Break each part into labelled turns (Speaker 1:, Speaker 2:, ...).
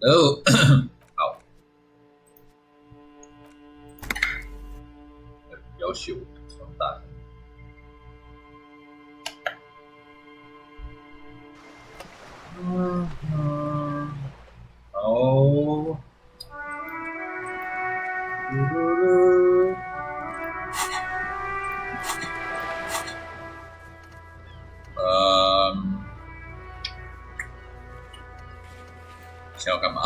Speaker 1: 哦，好，要求超大。好。想要干嘛？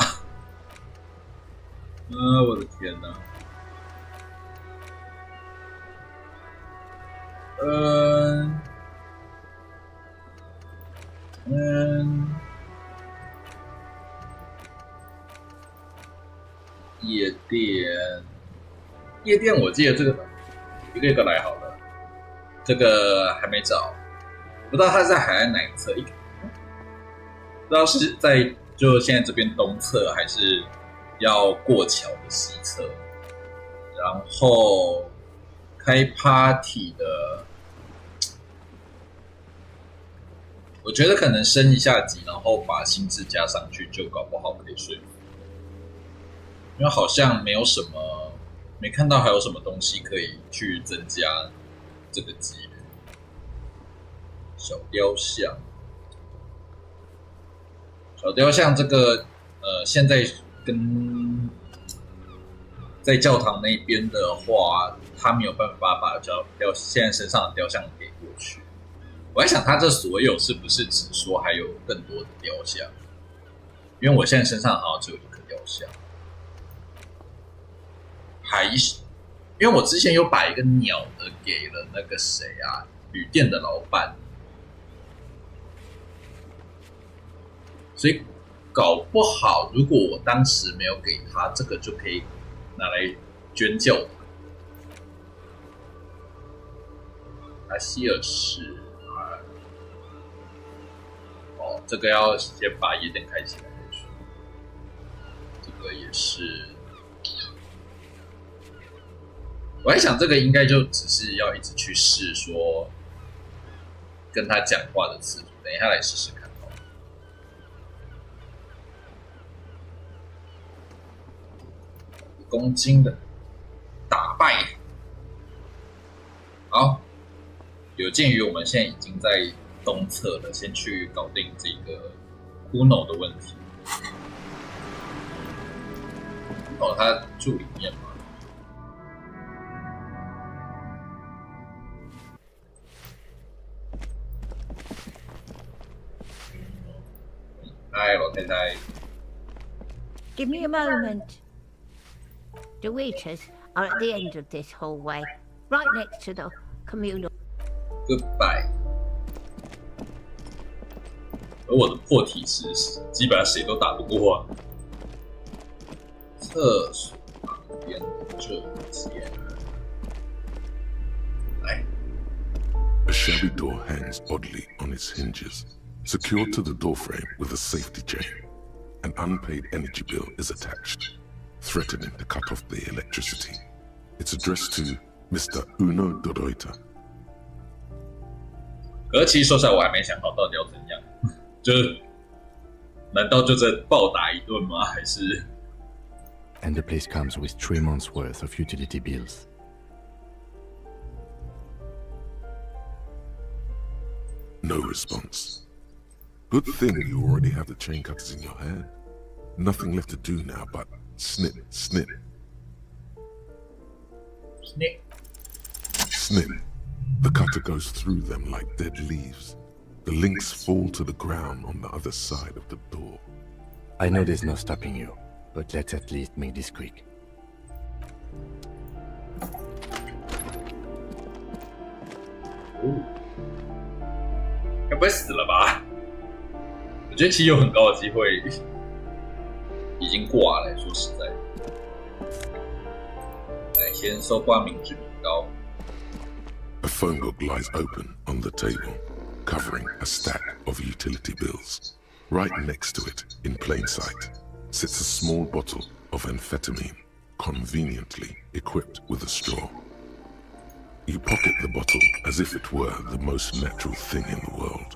Speaker 1: 我的天哪！夜店，我记得这个一个一个来好了。这个还没找，不知道它在海岸哪一侧，不知道是在就现在这边东侧，还是要过桥的西侧。然后开 party 的，我觉得可能升一下级，然后把心智加上去，就搞不好可以说服。因为好像没有什么，没看到还有什么东西可以去增加这个几率。小雕像，这个现在跟在教堂那边的话，他没有办法把现在身上的雕像给过去。我在想，他这所有是不是只说还有更多的雕像？因为我现在身上好像只有一颗雕像。因为我之前有把一个鸟的给了那个谁啊，旅店的老板，所以搞不好如果我当时没有给他，这个就可以拿来捐教堂。阿希尔士这个要先把夜店开起来。这个也是。我在想，这个应该就只是要一直去试说跟他讲话的次数。等一下来试试看哦。5公斤的打败。好，有鉴于我们现在已经在东侧了，先去搞定这个Uno的问题。他住里面嘛。嗨，老太太。
Speaker 2: Give me a moment. The waiters are at the end of this hallway, right next to the communal.
Speaker 1: Goodbye. 而我的破体是基本上谁都打不过啊。厕所旁边的这间，来。
Speaker 3: A shabby door hangs oddly on its hinges, secured to the doorframe with a safety chain. An unpaid energy bill is attached, threatening to cut off the electricity. It's addressed to Mr. Uno Doroita.
Speaker 1: 可是其实说实在，我还没想好到底要怎样，就是难道就在暴打一顿吗？还是
Speaker 4: And the place comes with 3 months' worth of utility bills.
Speaker 3: No response. Good thing you already have the chain cutters in your hand. Nothing left to do now but snip, snip.
Speaker 1: Snip.
Speaker 3: Snip. The cutter goes through them like dead leaves. The links fall to the ground on the other side of the door.
Speaker 4: I know there's no stopping you, but let's at least make this quick.
Speaker 1: Ooh. 该不会死了吧？我觉得其实有很高的机会已经挂了。说实在，来先搜刮明治米糕。
Speaker 3: A phone book lies open on the table, covering a stack of utility bills. Right next to it, in plain sight, sits a small bottle of amphetamine, conveniently equipped with a straw. You pocket the bottle as if it were the most natural thing in the world.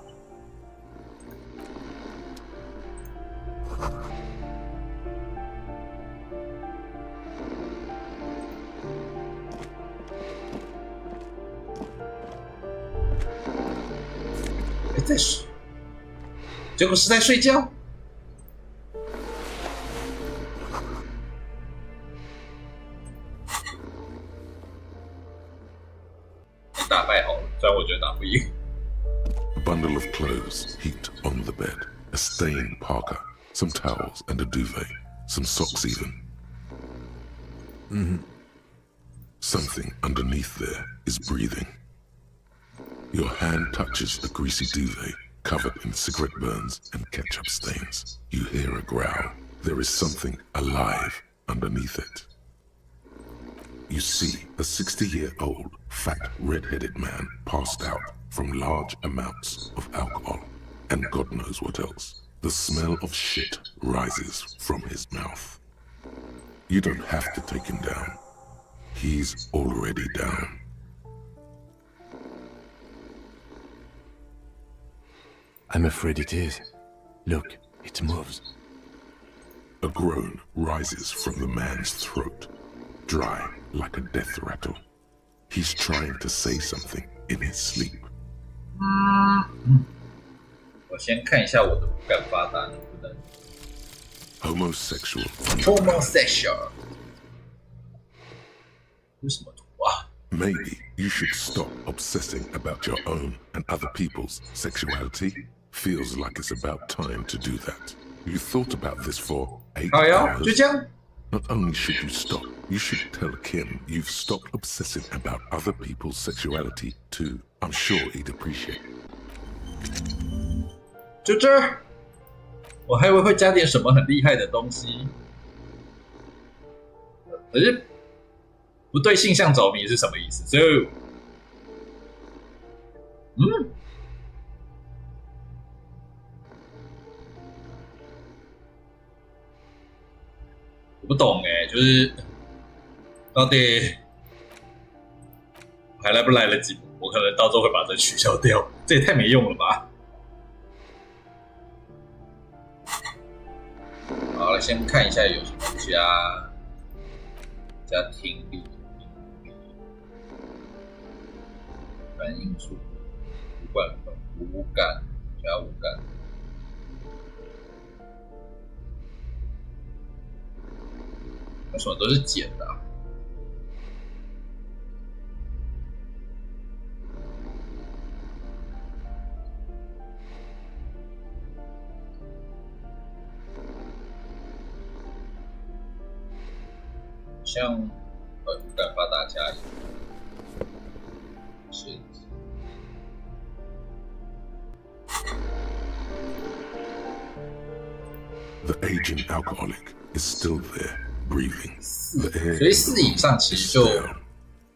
Speaker 1: 在睡，结果是在睡觉。打败好了，虽然我觉得打不赢。
Speaker 3: A bundle of clothes heaped on the bed, a stained parka, some towels and a duvet, some socks even. Something underneath there is breathing. Your hand touches a greasy duvet covered in cigarette burns and ketchup stains. You hear a growl. There is something alive underneath it. You see a 60-year-old, fat, red-headed man passed out from large amounts of alcohol, and God knows what else. The smell of shit rises from his mouth. You don't have to take him down. He's already down.
Speaker 4: I'm afraid it is. Look, it moves.
Speaker 3: A groan rises from the man's throat, dry like a death rattle. He's trying to say something in his sleep.
Speaker 1: 我先看一下我的五感发达能不能。
Speaker 3: Homosexual.
Speaker 1: Homosexual. 这是什么图啊？
Speaker 3: Maybe you should stop obsessing about your own and other people's sexuality. Feels like it's about time to do that. You thought about this for 8
Speaker 1: 好呀，
Speaker 3: hours.
Speaker 1: 就这样。
Speaker 3: Not only should you stop, you should tell Kim you've stopped obsessing about other people's sexuality too. I'm sure he'd appreciate it.
Speaker 1: 就这儿，我还以为会加点什么很厉害的东西。可是不对性向着迷是什么意思？所以，我不懂就是到底还来不来得及？我可能到时候会把这取消掉，这也太没用了吧！好了，先看一下有什么加听力、反应速度、五感加五感。为什么都是减的啊？像五感发达加一，是。
Speaker 3: The aging alcoholic is still there, breathing.
Speaker 1: 所以4以上其实就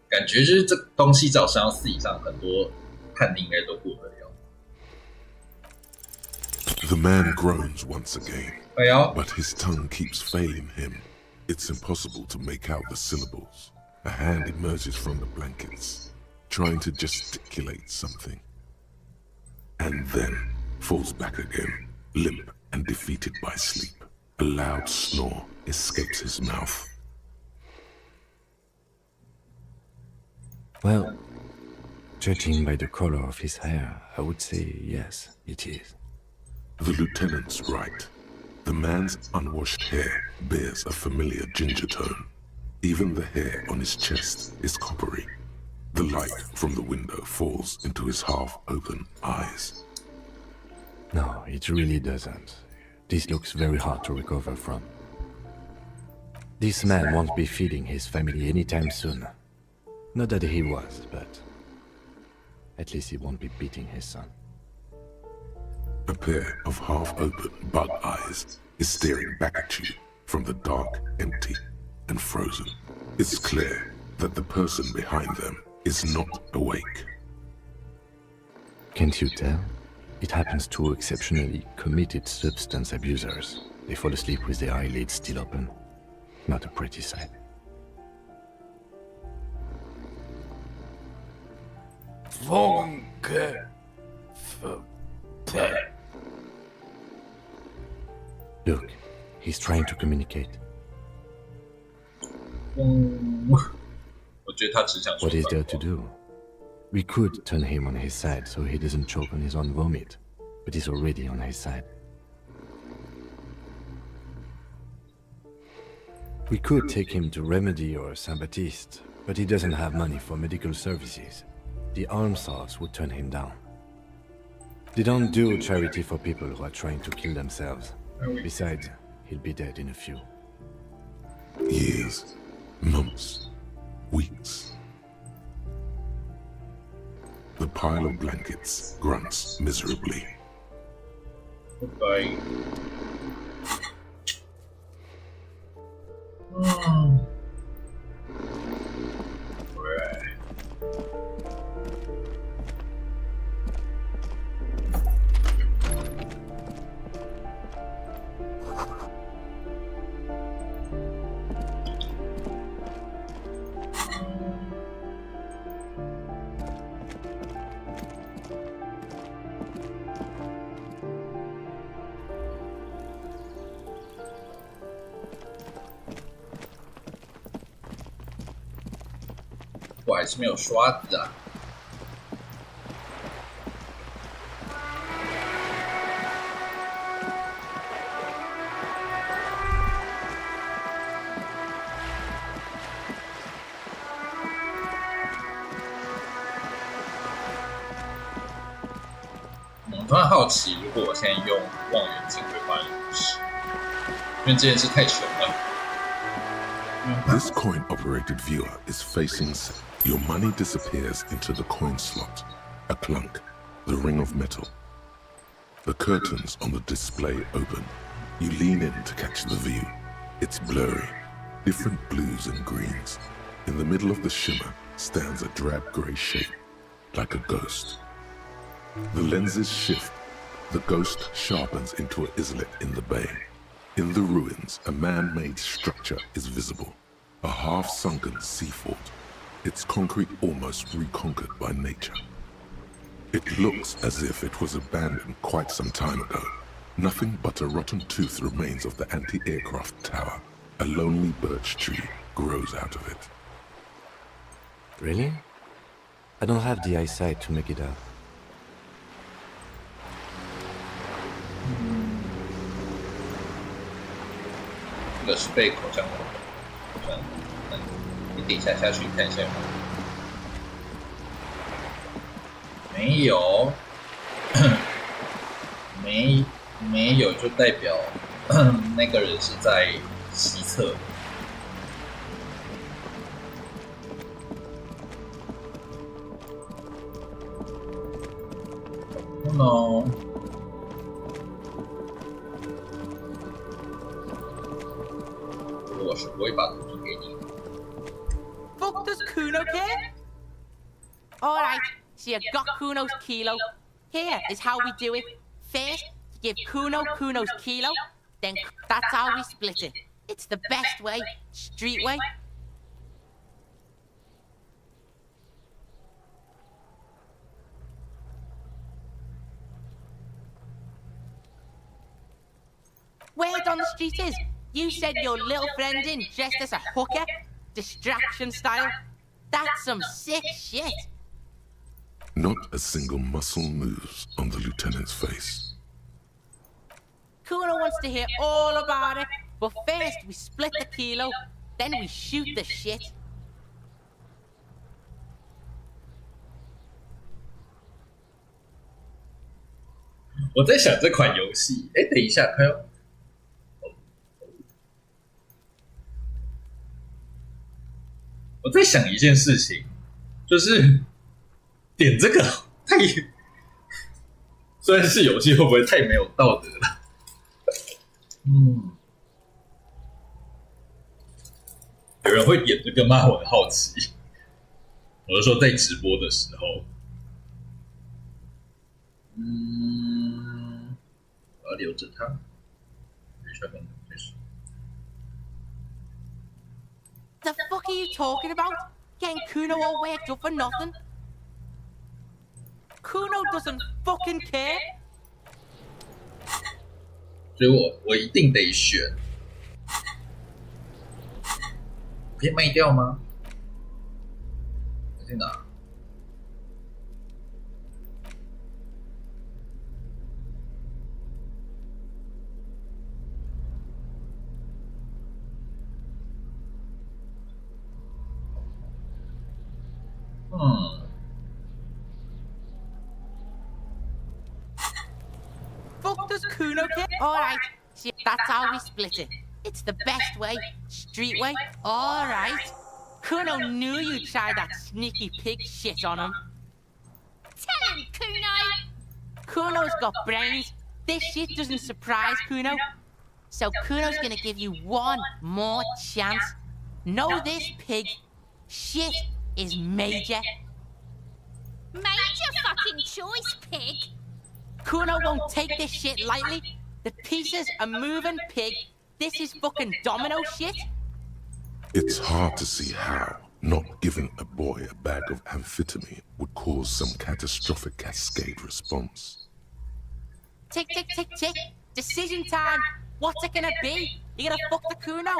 Speaker 1: 感觉就是这东西只要升到4以上，很多判定应该都过得了。
Speaker 3: The man groans once again,
Speaker 1: 哎呀，
Speaker 3: but his tongue keeps failing him. It's impossible to make out the syllables. A hand emerges from the blankets, trying to gesticulate something, and then falls back again, limp and defeated by sleep. A loud snore escapes his mouth.
Speaker 4: Well, judging by the color of his hair, I would say yes, it is.
Speaker 3: The lieutenant's right. The man's unwashed hair bears a familiar ginger tone. Even the hair on his chest is coppery. The light from the window falls into his half-open eyes.
Speaker 4: No, it really doesn't. This looks very hard to recover from. This man won't be feeding his family anytime soon. Not that he was, but at least he won't be beating his son.
Speaker 3: A pair of half-open bug eyes is staring back at you from the dark, empty, and frozen. It's clear that the person behind them is not awake.
Speaker 4: Can't you tell? It happens to exceptionally committed substance abusers. They fall asleep with their eyelids still open. Not a pretty sight. Look, he's trying to communicate.
Speaker 1: 我觉得他只想说
Speaker 4: What is there to do? We could turn him on his side so he doesn't choke on his own vomit. but he's already on his side. We could take him to Remedy or Saint-Baptiste, but he doesn't have money for medical services. The almshouse would turn him down. They don't do charity for people who are trying to kill themselves. Besides, he'll be dead in a few.
Speaker 3: Years, months, weeks. The pile of blankets grunts miserably.
Speaker 1: Goodbye.我还是没有刷子啊。我突然好奇，如果我现在用望远镜会发生什么事？因为这件事太穷了。
Speaker 3: This coin-operated viewer is facing south. Your money disappears into the coin slot. A clunk, the ring of metal. The curtains on the display open. You lean in to catch the view. It's blurry, different blues and greens. In the middle of the shimmer stands a drab grey shape, like a ghost. The lenses shift. The ghost sharpens into an islet in the bay. In the ruins, a man-made structure is visible. A half-sunken sea fort. Its concrete almost reconquered by nature. It looks as if it was abandoned quite some time ago. Nothing but a rotten tooth remains of the anti-aircraft tower. A lonely birch tree grows out of it.
Speaker 4: Really? I don't have the eyesight to make it out.
Speaker 1: 这个是被口腔你等一下下去看一下有没有？没有就代表那个人是在西侧。No。我是不会把图片给你。
Speaker 5: Fuck does Kuno care? Alright, so you got Kuno's kilo. Here is how we do it. First, you give Kuno Kuno's kilo, then that's how we split it. It's the best way, street way. Word on the street is, you said your little friend in dressed as a hooker, distraction style. That's some sick shit.
Speaker 3: Not a single muscle moves on the lieutenant's face.
Speaker 5: Kuno wants to hear all about it, but first we split the kilo, then we shoot the shit.
Speaker 1: 我在想这款游戏，哎，等一下，看哟。我在想一件事情，就是点这个太，虽然是游戏，会不会太没有道德了？有人会点这个吗？我很好奇。我是说在直播的时候，我要留着它。等一下，刚开始。
Speaker 5: The fuck are you talking about? Getting Kuno all worked up for nothing? Kuno doesn't fucking care.
Speaker 1: 所以我一定得选。可以卖掉吗？在哪？
Speaker 5: Fuck does Kuno care? Alright, see, that's how we split it. It's the best way, street way. Alright. Kuno knew you tried that sneaky pig shit on him.
Speaker 2: Tell him, Kuno!
Speaker 5: Kuno's got brains. This shit doesn't surprise Kuno. So Kuno's gonna give you one more chance. Know this, pig. Shit is major.
Speaker 2: Major fucking choice, pig.
Speaker 5: Kuno won't take this shit lightly. The pieces are moving, pig. This is fucking domino shit.
Speaker 3: It's hard to see how not giving a boy a bag of amphetamine would cause some catastrophic cascade response.
Speaker 5: Tick, tick, tick, tick. Decision time. What's it gonna be? You gonna fuck the Kuno?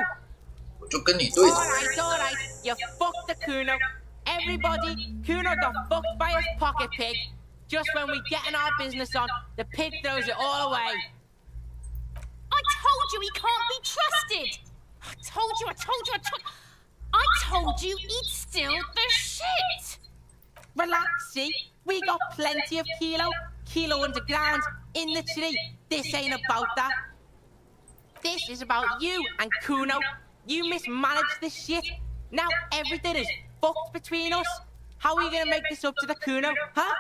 Speaker 1: 我就跟你对。
Speaker 5: Alright. You fucked the Kuno. Everybody, Kuno got fucked by his pocket pig. Just when we getting our business on, the pig throws it all away.
Speaker 2: I told you he can't be trusted. I told you. I told you he'd steal the shit.
Speaker 5: Relax, see? We got plenty of Kilo underground, in the tree. This ain't about that. This is about you and Kuno. You mismanaged this shit. Now everything is fucked between us. How are you gonna make this up to the Kuno, huh?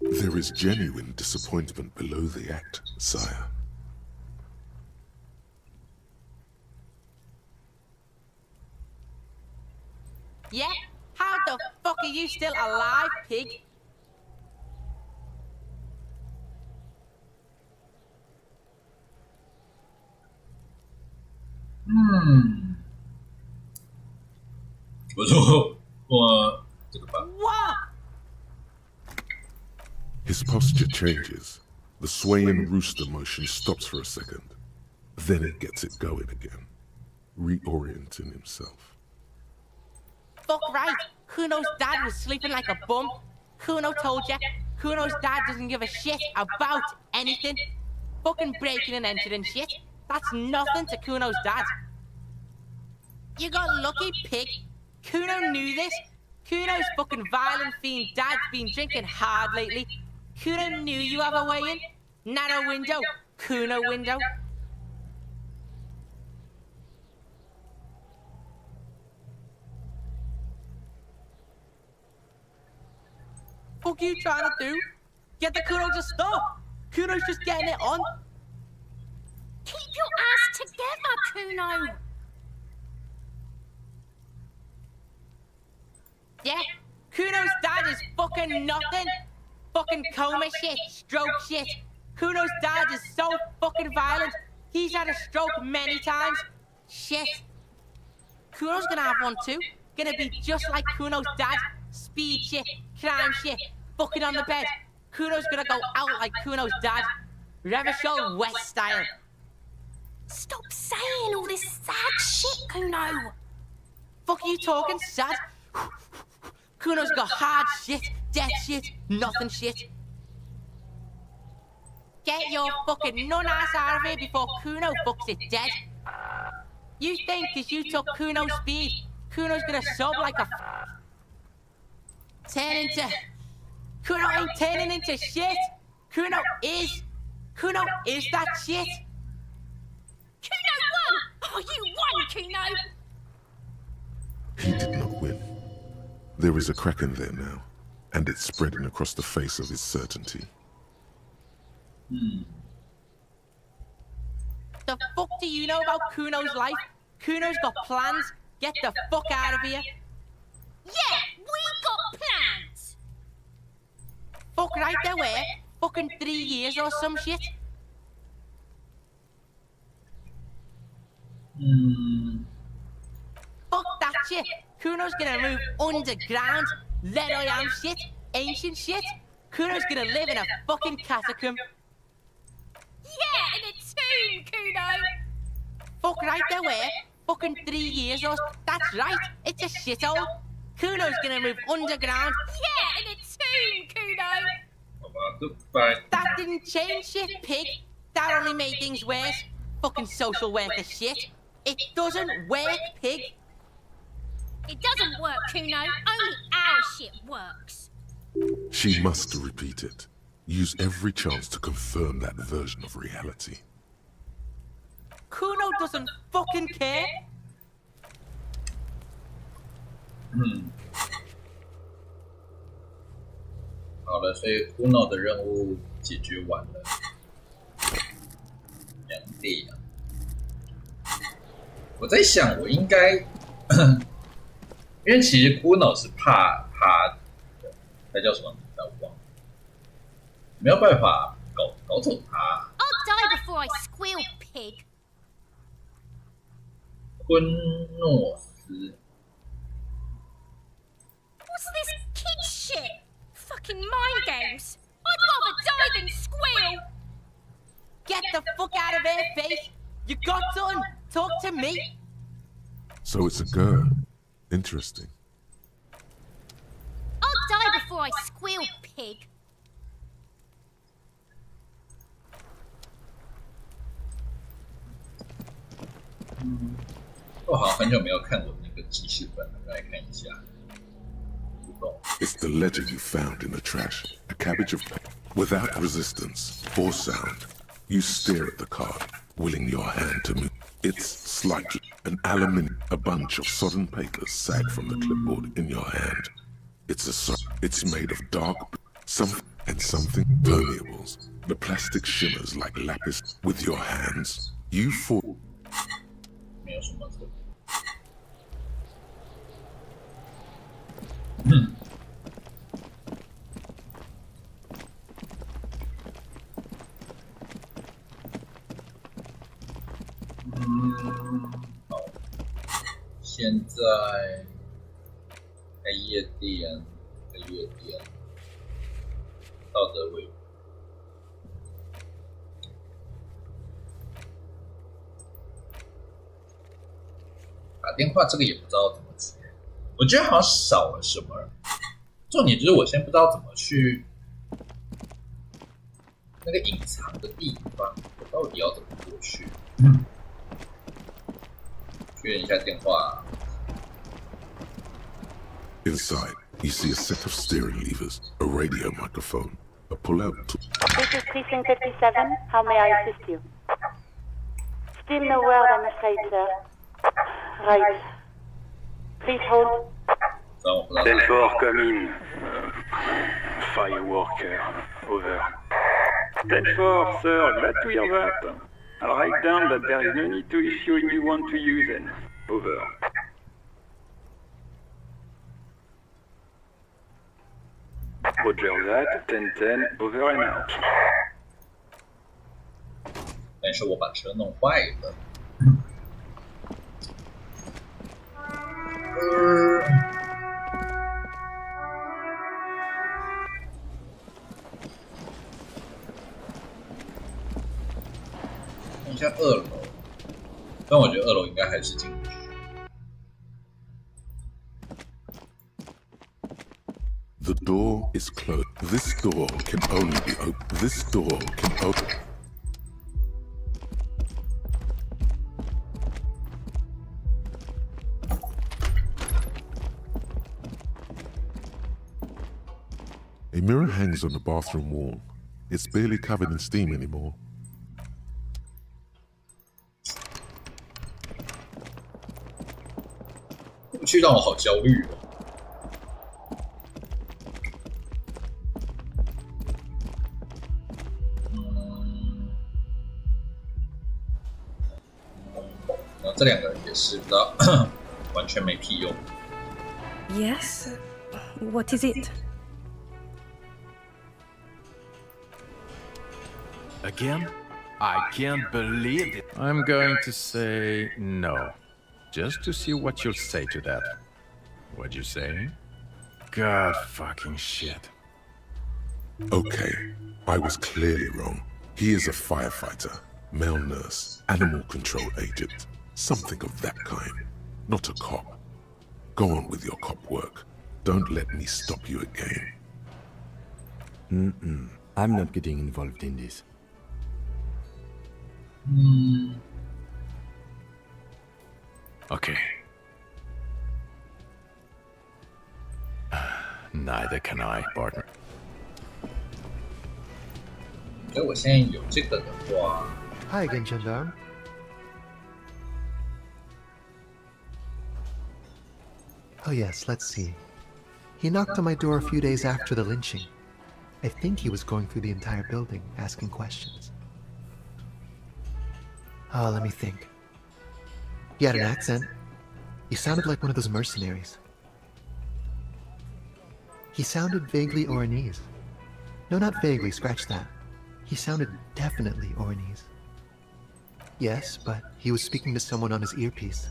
Speaker 3: There is genuine disappointment below the act, sire.
Speaker 5: Yeah? How the fuck are you still alive, pig? What?
Speaker 3: His posture changes. The swaying rooster motion stops for a second. Then it gets it going again, reorienting himself.
Speaker 5: Fuck right. Kuno's dad was sleeping like a bum. Kuno told ya. Kuno's dad doesn't give a shit about anything. Fucking breaking and entering shit. That's nothing to Kuno's dad. You got lucky, pig. Kuno knew this. Kuno's fucking violent fiend dad's been drinking hard lately. Kuno knew you have a way in. Narrow window. Kuno window. Fuck you trying to do? Get the Kuno to stop. Kuno's just getting it on.
Speaker 2: Keep your ass together, Kuno.
Speaker 5: Yeah, Kuno's dad is fucking nothing. Fucking coma shit, stroke shit. Kuno's dad is so fucking violent. He's had a stroke many times. Shit. Kuno's gonna have one too. Gonna be just like Kuno's dad. Speed shit, crime shit, fucking on the bed. Kuno's gonna go out like Kuno's dad. Revachol West style.
Speaker 2: Stop saying all this sad shit, Kuno.
Speaker 5: Fuck you talking sad? Kuno's got hard shit, dead shit, nothing shit. Get your fucking nun-ass out of here before Kuno fucks it dead. You think cause you took Kuno's speed, Kuno's gonna sub like a turn into... Kuno ain't turning into shit. Kuno is that shit.
Speaker 2: Kuno won! Oh, you won, Kuno!
Speaker 3: He did not win. There is a crack in there now, and it's spreading across the face of his certainty.
Speaker 5: The fuck do you know about Kuno's life? Kuno's got plans. Get the fuck out of here.
Speaker 2: Yeah, we got plans!
Speaker 5: Fuck right there, where? Fucking 3 years or some shit. Fuck that shit. Kuno's gonna move underground. Let I am shit. Ancient shit. Kuno's gonna live in a fucking catacomb.
Speaker 2: Yeah, in a tomb, Kuno!
Speaker 5: Fuck right there, where? Fucking 3 years or... That's right. It's a shithole. Kuno's gonna move underground.
Speaker 2: Yeah, in a tomb, Kuno!
Speaker 1: 好吧，goodbye。
Speaker 5: That didn't change shit, pig. That only made things worse. Fucking social worker shit. It doesn't work, pig.
Speaker 2: It doesn't work, Kuno. Only our shit works.
Speaker 3: She must repeat it. Use every chance to confirm that version of reality.
Speaker 5: Kuno doesn't fucking care.
Speaker 1: 好了，所以 Kuno 的任务解决完了。2点。我在想，我应该，因为其实 Kuno 是怕他的，他叫什么名字我忘了，没有办法搞走他。
Speaker 2: I'll die before I squeal, pig.
Speaker 1: 昆诺斯。
Speaker 2: What's this kid shit? Fucking mind games. I'd rather die than squeal.
Speaker 5: Get the fuck out of here, Faith. You got something? Talk to me.
Speaker 3: So it's a girl. Interesting.
Speaker 2: I'll die before I squeal, pig.
Speaker 1: 我好像很久没有看我那个记事本了，来看一下。
Speaker 3: It's the ledger you found in the trash. A cabbage of paper. Without resistance or sound, you stare at the card, willing your hand to move. It's slightly an aluminium. A bunch of sodden papers sag from the clipboard in your hand. It's made of dark something permeables. The plastic shimmers like lapis. With your hands, you fall.
Speaker 1: 没有什么特别。好，现在开夜店，道德委。打电话这个也不知道怎么接，我觉得好像少了什么。重点就是我先不知道怎么去那个隐藏的地方，我到底要怎么过去？确认一下电话。
Speaker 3: Inside, you see a set of steering levers, a radio microphone, a pull-out tool.
Speaker 6: This is Precinct 57. How may I assist you? Still no word, I'm afraid, sir. Right. Please hold.
Speaker 7: 10-4 commune. Fireworker. Over. 10-4, sir, glad to hear that. I'll write down that there is no need to issue a new one to you then. Over. Roger that. 10-10, over and out.
Speaker 1: 但是我把车弄坏了。看一下2楼，但我觉得2楼应该还是进不去。
Speaker 3: The door is closed. This door can only be opened. This door can open. A mirror hangs on the bathroom wall. It's barely covered in steam anymore.
Speaker 1: 过去让我好焦虑哦。然后这2个人也是不知道，完全没屁用。
Speaker 8: Yes? What is it?
Speaker 9: Again? I can't believe it. I'm going to say no. Just to see what you'll say to that. What'd you say? God fucking shit.
Speaker 3: Okay, I was clearly wrong. He is a firefighter, male nurse, animal control agent, something of that kind. Not a cop. Go on with your cop work. Don't let me stop you again.
Speaker 4: I'm not getting involved in this.
Speaker 9: Okay. Neither can I, partner.
Speaker 1: 所以我现在有这个的话
Speaker 10: Hi again, gendarme. Oh yes, let's see. He knocked on my door a few days after the lynching. I think he was going through the entire building, asking questions. Let me think. He had an accent. He sounded like one of those mercenaries. He sounded vaguely Oranese. No, not vaguely, scratch that. He sounded definitely Oranese. Yes, but he was speaking to someone on his earpiece.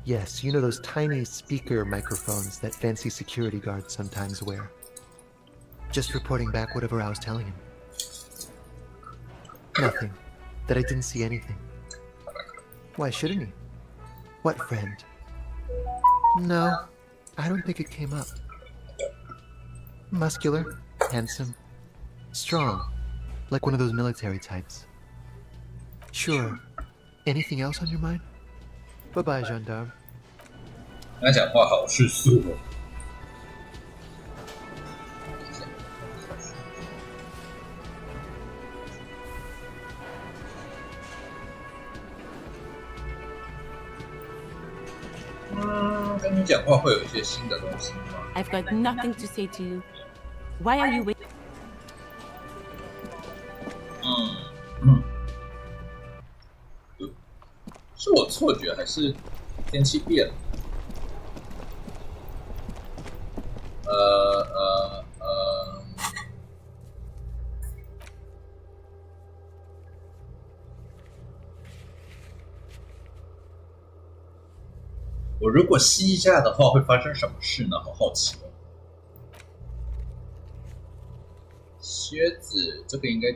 Speaker 10: Yes, you know those tiny speaker microphones that fancy security guards sometimes wear. Just reporting back whatever I was telling him. Nothing. That I didn't see anything. Why shouldn't he? What friend? No, I don't think it came up. Muscular, handsome, strong, like one of those military types. Sure. Anything else on your mind? Bye-bye, gendarme.
Speaker 1: 他讲话好迅速哦。跟你讲话会有一些新的东西吗？
Speaker 5: I've got nothing to say to you. Why are you waiting?
Speaker 1: 是我错觉还是天气变了？我如果吸一下的话，会发生什么事呢？好好奇哦。靴子，这个应该。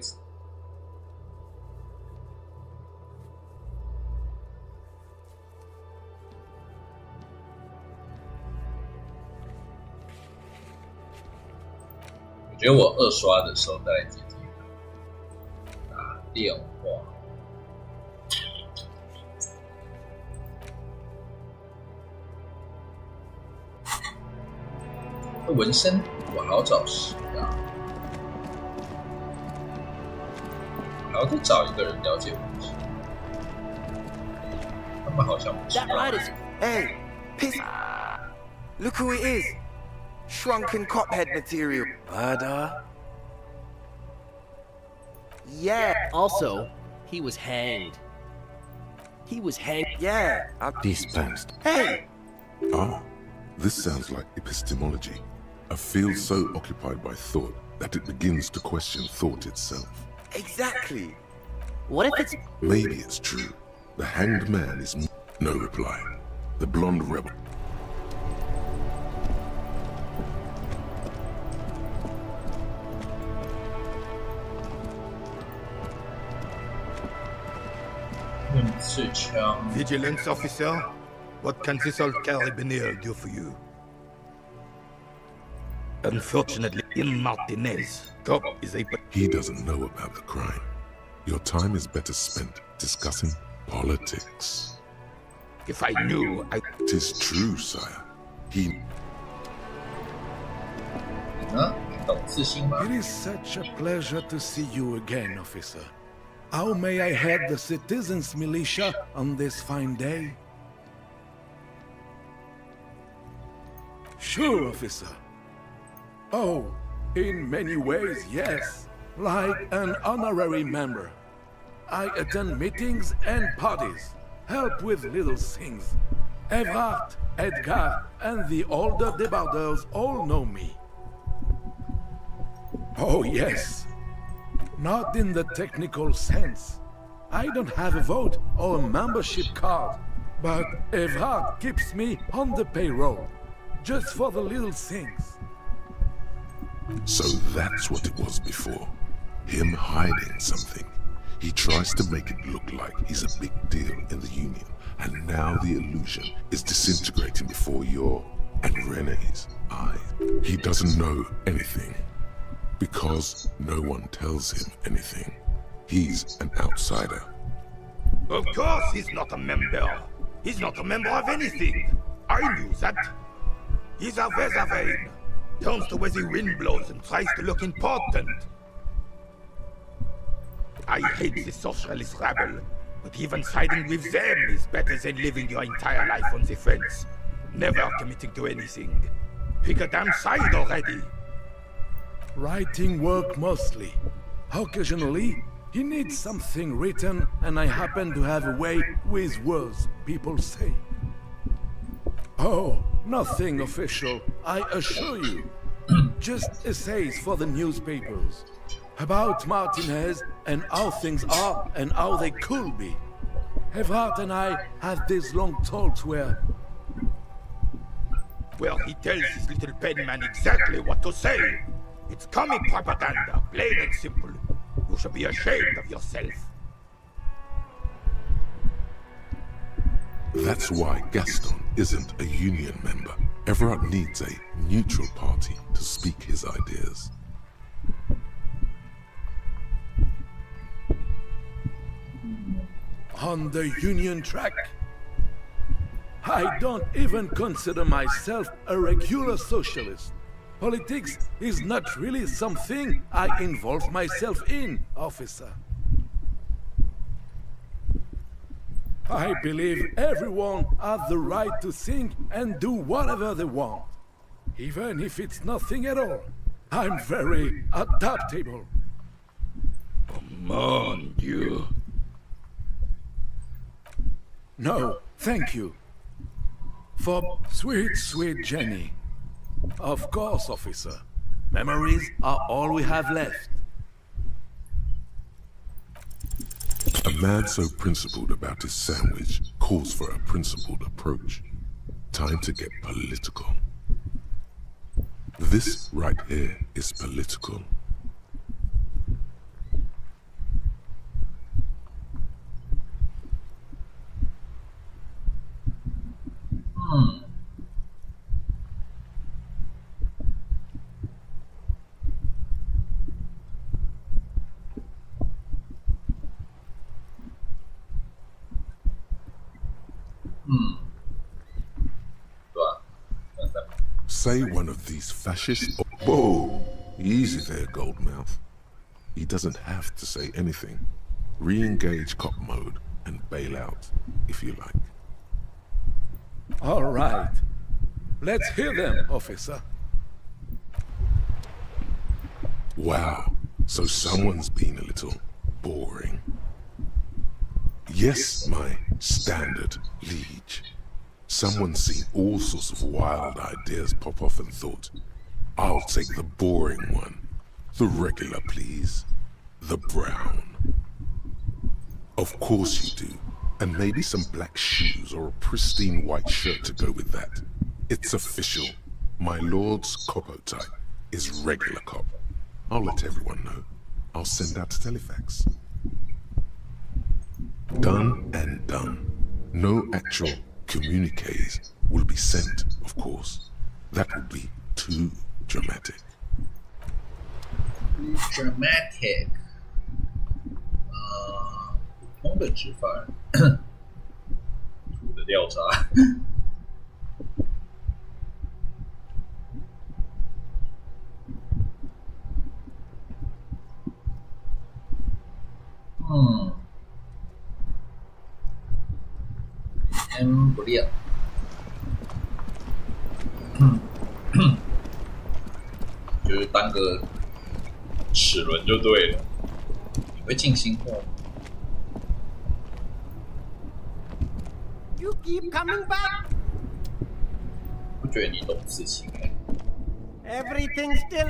Speaker 1: 我觉得我二刷的时候再来接听打电话。纹身我还要找谁啊？还要再找一个人了解纹身。他们好像不知道。
Speaker 11: Hey, piss! Look who it is! Shrunken cophead material. Murder? Yeah.
Speaker 12: Also, he was hanged. He was hanged.
Speaker 11: Yeah.
Speaker 4: Dispensed.
Speaker 11: Hey!
Speaker 3: Ah, this sounds like epistemology. A field so occupied by thought that it begins to question thought itself.
Speaker 11: Exactly.
Speaker 12: What if it's...
Speaker 3: Maybe it's true. The hanged man is... No reply. The blonde rebel.
Speaker 13: Vigilance officer, what can this old carabiner do for you? Unfortunately, in Martinez, Top is a...
Speaker 3: He doesn't know about the crime. Your time is better spent discussing politics.
Speaker 13: If I knew, I...
Speaker 3: 'Tis true, sire. He...
Speaker 14: It is such a pleasure to see you again, officer. How may I head the citizens' militia on this fine day? Sure, officer. Oh, in many ways, yes. Like an honorary member. I attend meetings and parties, help with little things. Evrard, Edgar, and the older debarders all know me. Oh, yes. Not in the technical sense. I don't have a vote or a membership card, but Evrard keeps me on the payroll, just for the little things.
Speaker 3: So that's what it was before. Him hiding something. He tries to make it look like he's a big deal in the Union, and now the illusion is disintegrating before your and Renee's eyes. He doesn't know anything. Because no one tells him anything. He's an outsider.
Speaker 13: Of course he's not a member. He's not a member of anything. I knew that. He's a Vezavein. turns to where the wind blows and tries to look important. I hate the socialist rabble, but even siding with them is better than living your entire life on the fence, never committing to anything. Pick a damn side already.
Speaker 14: Writing work mostly. Occasionally, he needs something written, and I happen to have a way with words, people say. Oh, nothing official, I assure you. Just essays for the newspapers. About Martinez and how things are and how they could be. Evrard and I had these long talks where...
Speaker 13: Well, he tells his little penman exactly what to say. It's comic propaganda, plain and simple. You should be ashamed of yourself.
Speaker 3: That's why Gaston isn't a union member. Everard needs a neutral party to speak his ideas.
Speaker 14: On the union track? I don't even consider myself a regular socialist. Politics is not really something I involve myself in, officer. I believe everyone has the right to think and do whatever they want, even if it's nothing at all. I'm very adaptable.
Speaker 13: Mon Dieu.
Speaker 14: No, thank you. For sweet, sweet Jenny. Of course, officer. Memories are all we have left.
Speaker 3: A man so principled about his sandwich calls for a principled approach. Time to get political. This right here is political. Say one of these fascists... Whoa! Easy there, Goldmouth. He doesn't have to say anything. Re-engage cop mode and bail out, if you like.
Speaker 14: All right. Let's hear them, officer.
Speaker 3: Wow, so someone's been a little boring. Yes, my standard liege. Someone's seen all sorts of wild ideas pop off and thought, I'll take the boring one. The regular, please. The brown. Of course you do. And maybe some black shoes or a pristine white shirt to go with that. It's official. My lord's coppo type is regular cop. I'll let everyone know. I'll send out a telefax. Done and done. No actual communiques will be sent, of course. That would be too dramatic.
Speaker 1: Dramatic. 普通的直犯，土的调查。不亮。就是当个齿轮就对了。你会进新货吗？
Speaker 5: You keep coming back.
Speaker 1: 我觉得你懂事情哎。
Speaker 5: Everything still.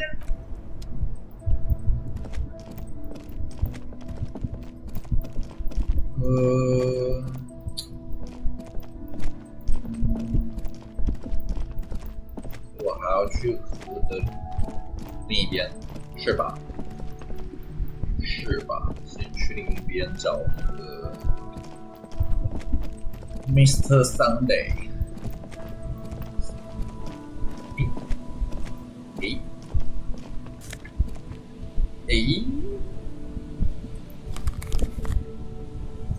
Speaker 1: 我还要去河的另一边，是吧？是吧？先去另一边找那个 Mr. Sunday。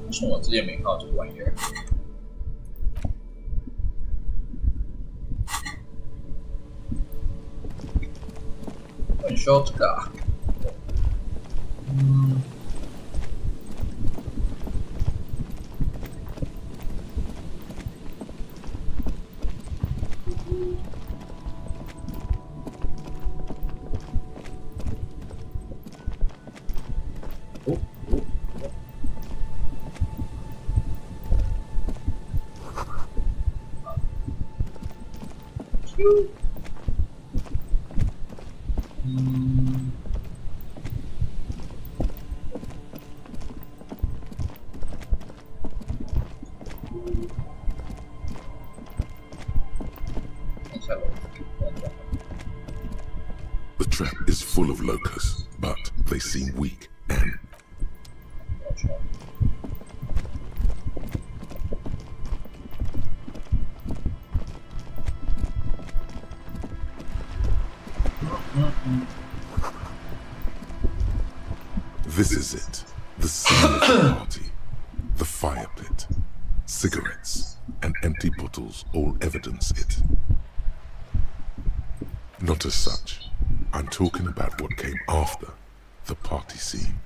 Speaker 1: 为什么我之前没看到这个玩意儿？很需要这个啊。
Speaker 3: The trap is full of locusts, but they seem weak and... This is it. The scene of the party. The fire pit. Cigarettes and empty bottles all evidence it. Not as such. I'm talking about what came after the party scene.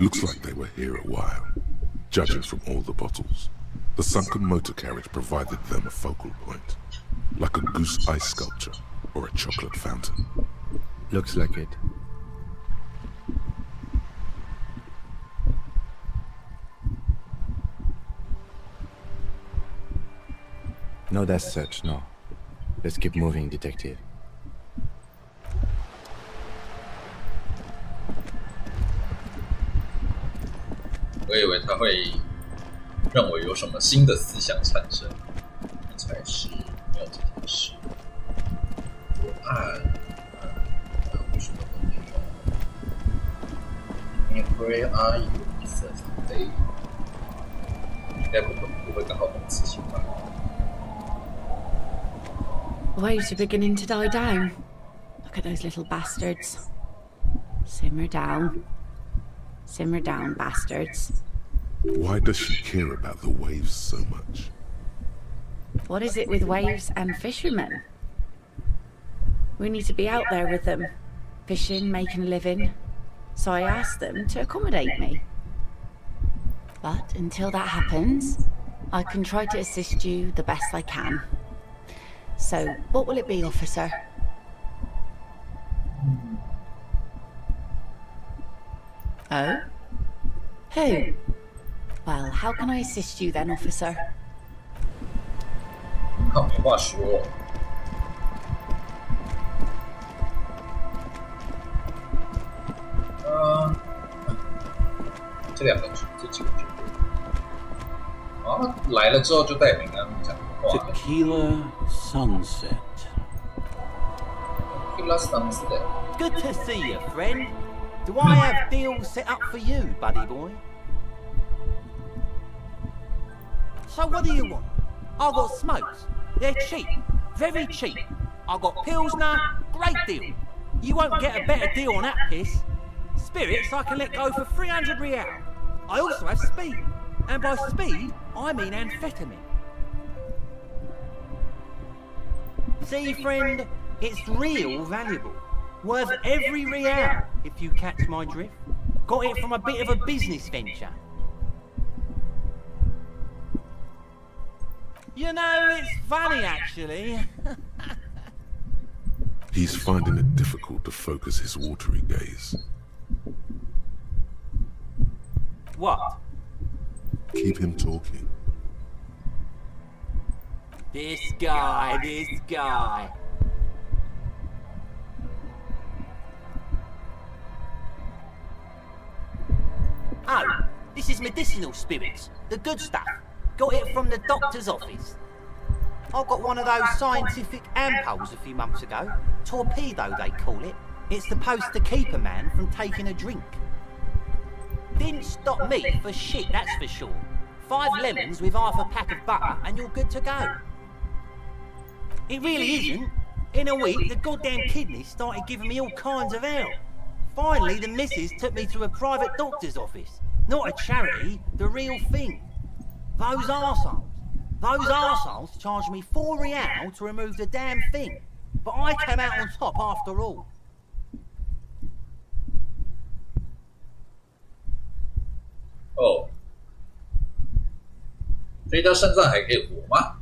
Speaker 3: Looks like they were here a while, judging from all the bottles. The sunken motor carriage provided them a focal point, like a goose ice sculpture or a chocolate fountain.
Speaker 4: Looks like it. Not as such, no. Let's keep moving, detective.
Speaker 1: 我以为他会认为有什么新的思想产生，才是没有这件事。为什么都没有 ？Where are you? 意思是应该不会刚好懂事情吧
Speaker 2: Waves are beginning to die down. Look at those little bastards. Simmer down. Simmer down, bastards.
Speaker 3: Why does she care about the waves so much?
Speaker 2: What is it with waves and fishermen? We need to be out there with them, fishing, making a living. So I asked them to accommodate me. But until that happens, I can try to assist you the best I can. So, what will it be, officer? Oh? Who? Well, how can I assist you then, officer?
Speaker 1: 靠，没话说。这两个这几个就对。啊，来了之后就带领他们讲话。
Speaker 12: Tequila sunset.
Speaker 1: Tequila sunset.
Speaker 12: Good to see you, friend. Do I have deals set up for you, buddy boy? So what do you want? I got smokes. They're cheap, very cheap. I got Pilsner, great deal. You won't get a better deal on that piss. Spirits I can let go for 300 real. I also have speed, and by speed I mean amphetamine. See, friend, it's real valuable. Worth every real, if you catch my drift. Got it from a bit of a business venture. You know, it's funny, actually.
Speaker 3: He's finding it difficult to focus his watery gaze.
Speaker 12: What?
Speaker 3: Keep him talking.
Speaker 12: This guy. Oh, this is medicinal spirits, the good stuff. Got it from the doctor's office. I got one of those scientific ampules a few months ago. Torpedo, they call it. It's supposed to keep a man from taking a drink. Didn't stop me for shit, that's for sure. 5 lemons with half a pack of butter and you're good to go. It really isn't. In a week, the goddamn kidneys started giving me all kinds of hell. Finally, the missus took me to a private doctor's office. Not a charity, the real thing. Those arseholes charged me 4 real to remove the damn thing. But I came out on top after all.
Speaker 1: 哦，所以他身上还可以活吗？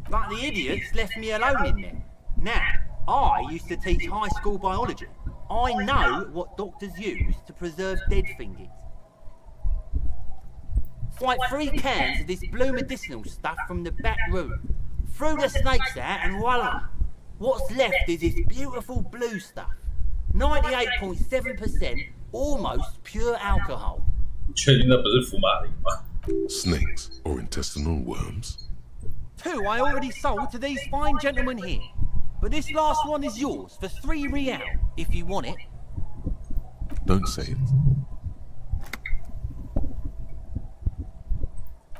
Speaker 12: But the idiots left me alone in there. Now, I used to teach high school biology. I know what doctors use to preserve dead fingers. Fight 3 cans of this blue medicinal stuff from the back room. Threw the snakes out and voila! What's left is this beautiful blue stuff. 98.7% almost pure alcohol.
Speaker 1: 确定那不是福马林吗
Speaker 3: Snakes or intestinal worms?
Speaker 12: 2 I already sold to these fine gentlemen here. But this last one is yours for 3 real, if you want it.
Speaker 3: Don't say it.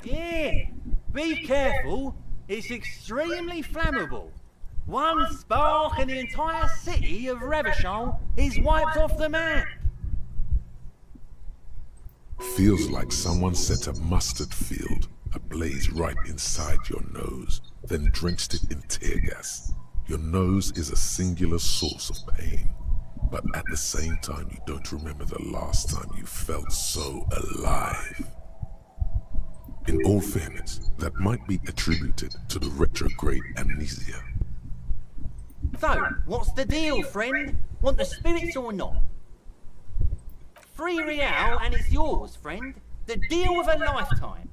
Speaker 12: Yeah, be careful. It's extremely flammable. One spark and the entire city of Revachol is wiped off the map.
Speaker 3: Feels like someone set a mustard field ablaze right inside your nose, then drenched it in tear gas. Your nose is a singular source of pain, but at the same time you don't remember the last time you felt so alive. In all fairness, that might be attributed to the retrograde amnesia.
Speaker 12: So, what's the deal, friend? Want the spirits or not? 3 real and it's yours, friend. The deal of a lifetime.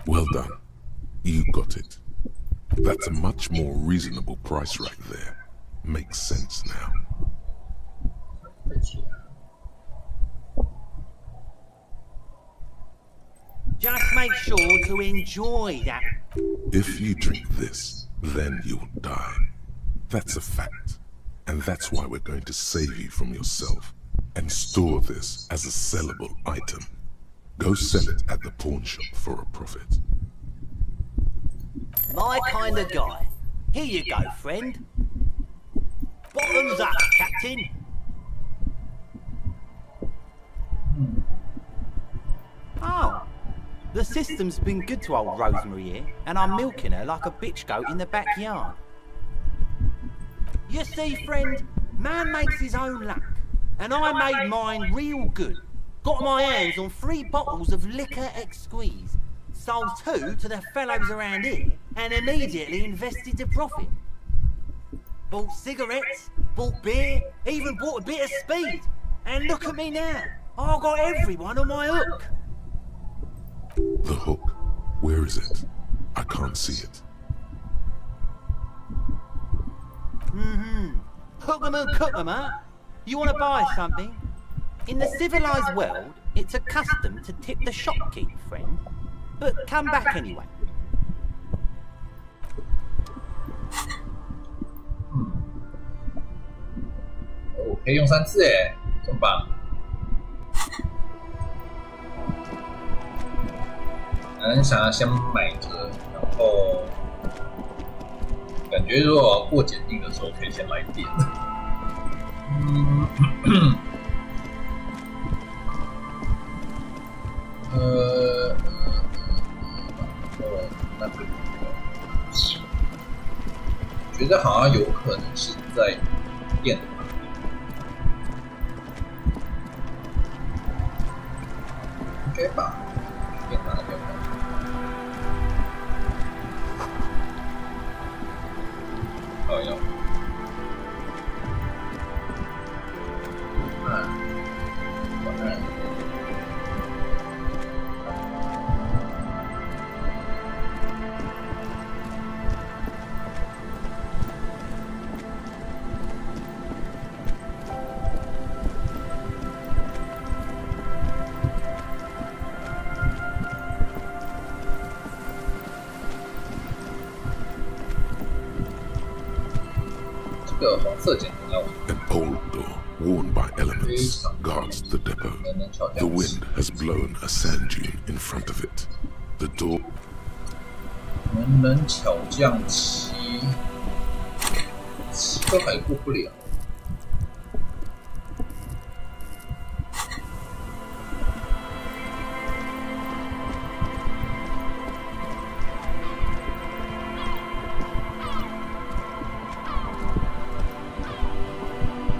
Speaker 3: Well done. You got it. That's a much more reasonable price right there. Makes sense now.
Speaker 12: Just make sure to enjoy that.
Speaker 3: If you drink this, then you'll die. That's a fact. And that's why we're going to save you from yourself and store this as a sellable item. Go sell it at the pawn shop for a profit.
Speaker 12: My kind of guy. Here you go, friend. Bottoms up, Captain. Oh, the system's been good to old Rosemary here, and I'm milking her like a bitch goat in the backyard. You see, friend, man makes his own luck, and I made mine real good. Got my hands on 3 bottles of liquor exquise, sold 2 to the fellows around here, and immediately invested the profit. Bought cigarettes, bought beer, even bought a bit of speed. And look at me now, I've got everyone on my hook.
Speaker 3: The hook. Where is it? I can't see it.
Speaker 12: Hook 'em and cook 'em, huh? You want to buy something? In the civilized world, it's a custom to tip the shopkeep, friend. But come back anyway.
Speaker 1: 哦，可以用3次哎，这么棒！想要先买着，然后感觉如果过检定的时候可以先来点。那个觉得好像有可能是在电脑。应该把电拿掉。哦要。晚安。
Speaker 3: An old door, worn by elements, guards the depot. The wind has blown a sand dune in front of it. The door...
Speaker 1: 能人巧匠7都还过不了。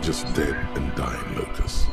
Speaker 3: Just dead and dying locusts.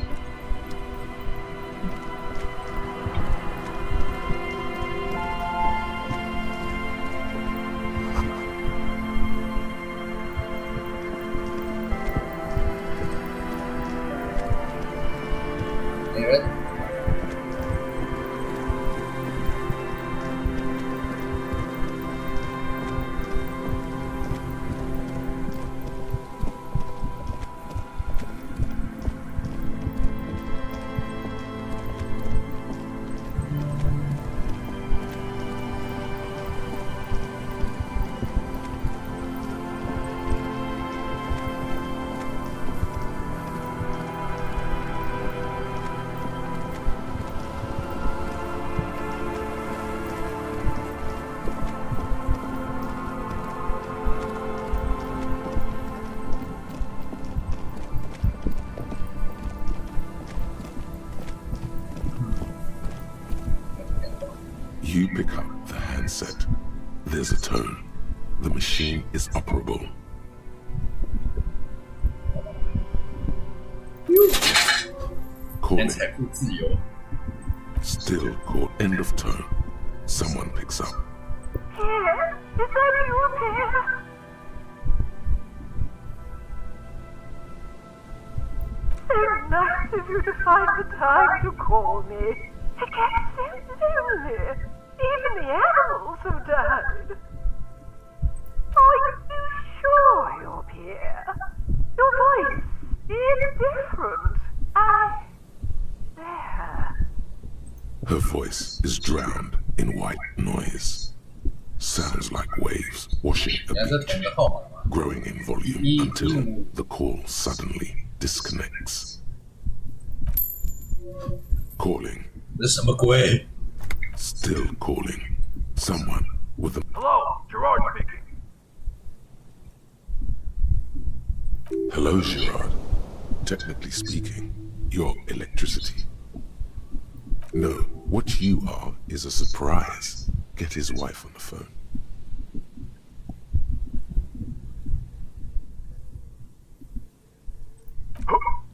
Speaker 3: You pick up the handset. There's a tone. The machine is operable. Calling. Still call end of tone. Someone picks up.
Speaker 15: Pierre, is that you, Pierre? So nice of you to find the time to call me. It gets so lonely. Even the animals have died. Are you sure you're Pierre? Your voice is different. There.
Speaker 3: Her voice is drowned in white noise. Sounds like waves washing a beach, growing in volume until the call suddenly disconnects. Calling. Still calling. Someone with a...
Speaker 13: Hello, Gerard speaking.
Speaker 3: Hello, Gerard. Technically speaking, you're electricity. No, what you are is a surprise. Get his wife on the phone.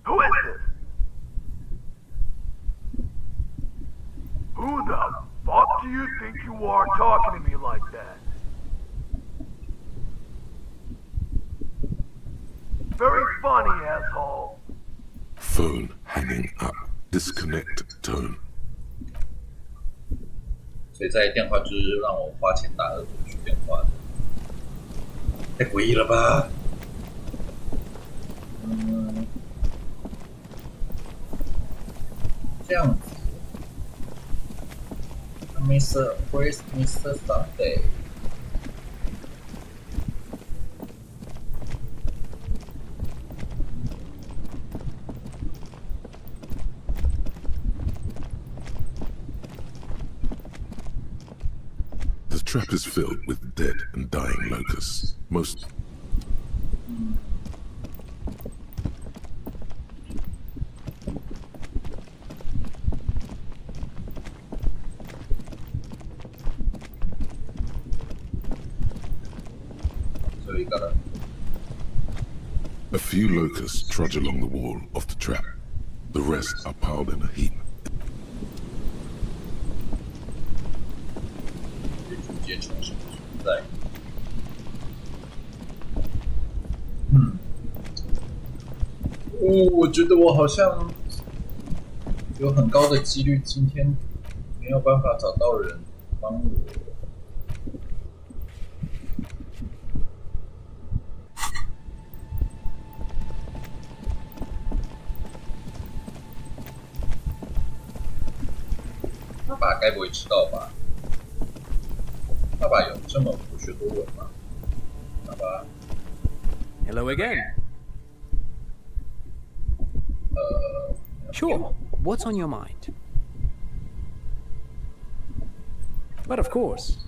Speaker 13: Who is this? Who the fuck do you think you are talking to me like that? Very funny, asshole.
Speaker 3: Phone hanging up. Disconnect tone.
Speaker 1: 所以在电话就是让我花钱打恶作剧电话的，太诡异了吧？这样子。Where's Mr. Sunday?
Speaker 3: The trap is filled with dead and dying locusts. Most... A few locusts trudge along the wall of the trap. The rest are piled in a heap.
Speaker 1: Oh, 我觉得我好像有很高的几率今天没有办法找到人帮我。爸爸该不会知道吧？爸爸有这么博学多闻吗？爸爸。
Speaker 16: Hello again. Sure. What's on your mind? But of course.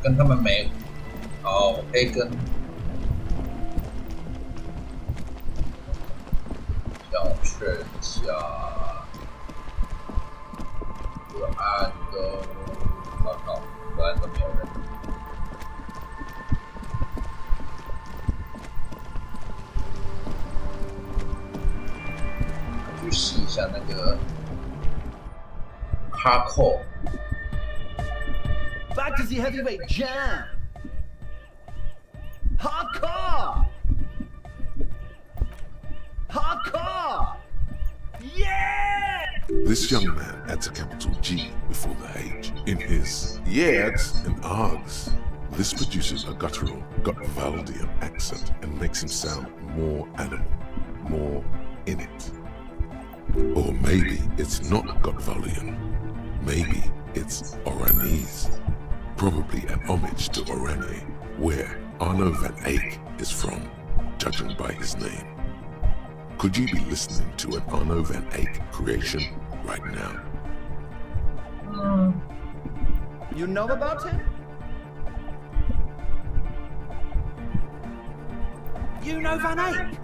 Speaker 16: 跟他们没好，我可以跟让我确认一下个案的，好，个案都没有人。去试一下那个 hardcore。Back
Speaker 17: to the heavyweight jam! Hardcore! Hardcore! Yeah!
Speaker 3: This young man adds a capital G before the H in his yeahs and args. This produces a guttural, Gotvaldian accent and makes him sound more animal, more in it. Or maybe it's not Gotvaldian. Maybe it's Oranese. Probably an homage to Oranje, where Arno van Eyck is from, judging by his name. Could you be listening to an Arno van Eyck creation right now?
Speaker 17: You know about him?
Speaker 12: You know Van Eyck?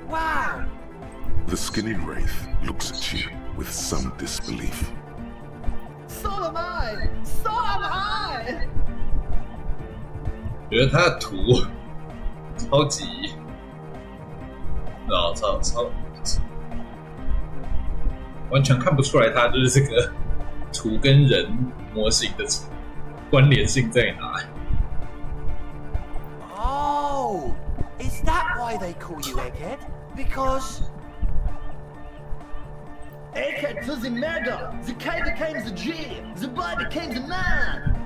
Speaker 12: Wow!
Speaker 3: The skinny wraith looks at you with some disbelief.
Speaker 17: So am I! So am I!
Speaker 1: 觉得他的图超级，超完全看不出来他就是这个图跟人模型的关联性在哪。
Speaker 12: Oh, is that why they call you Egghead? Because
Speaker 17: Egghead to the mega, the K became the G, the boy became the man.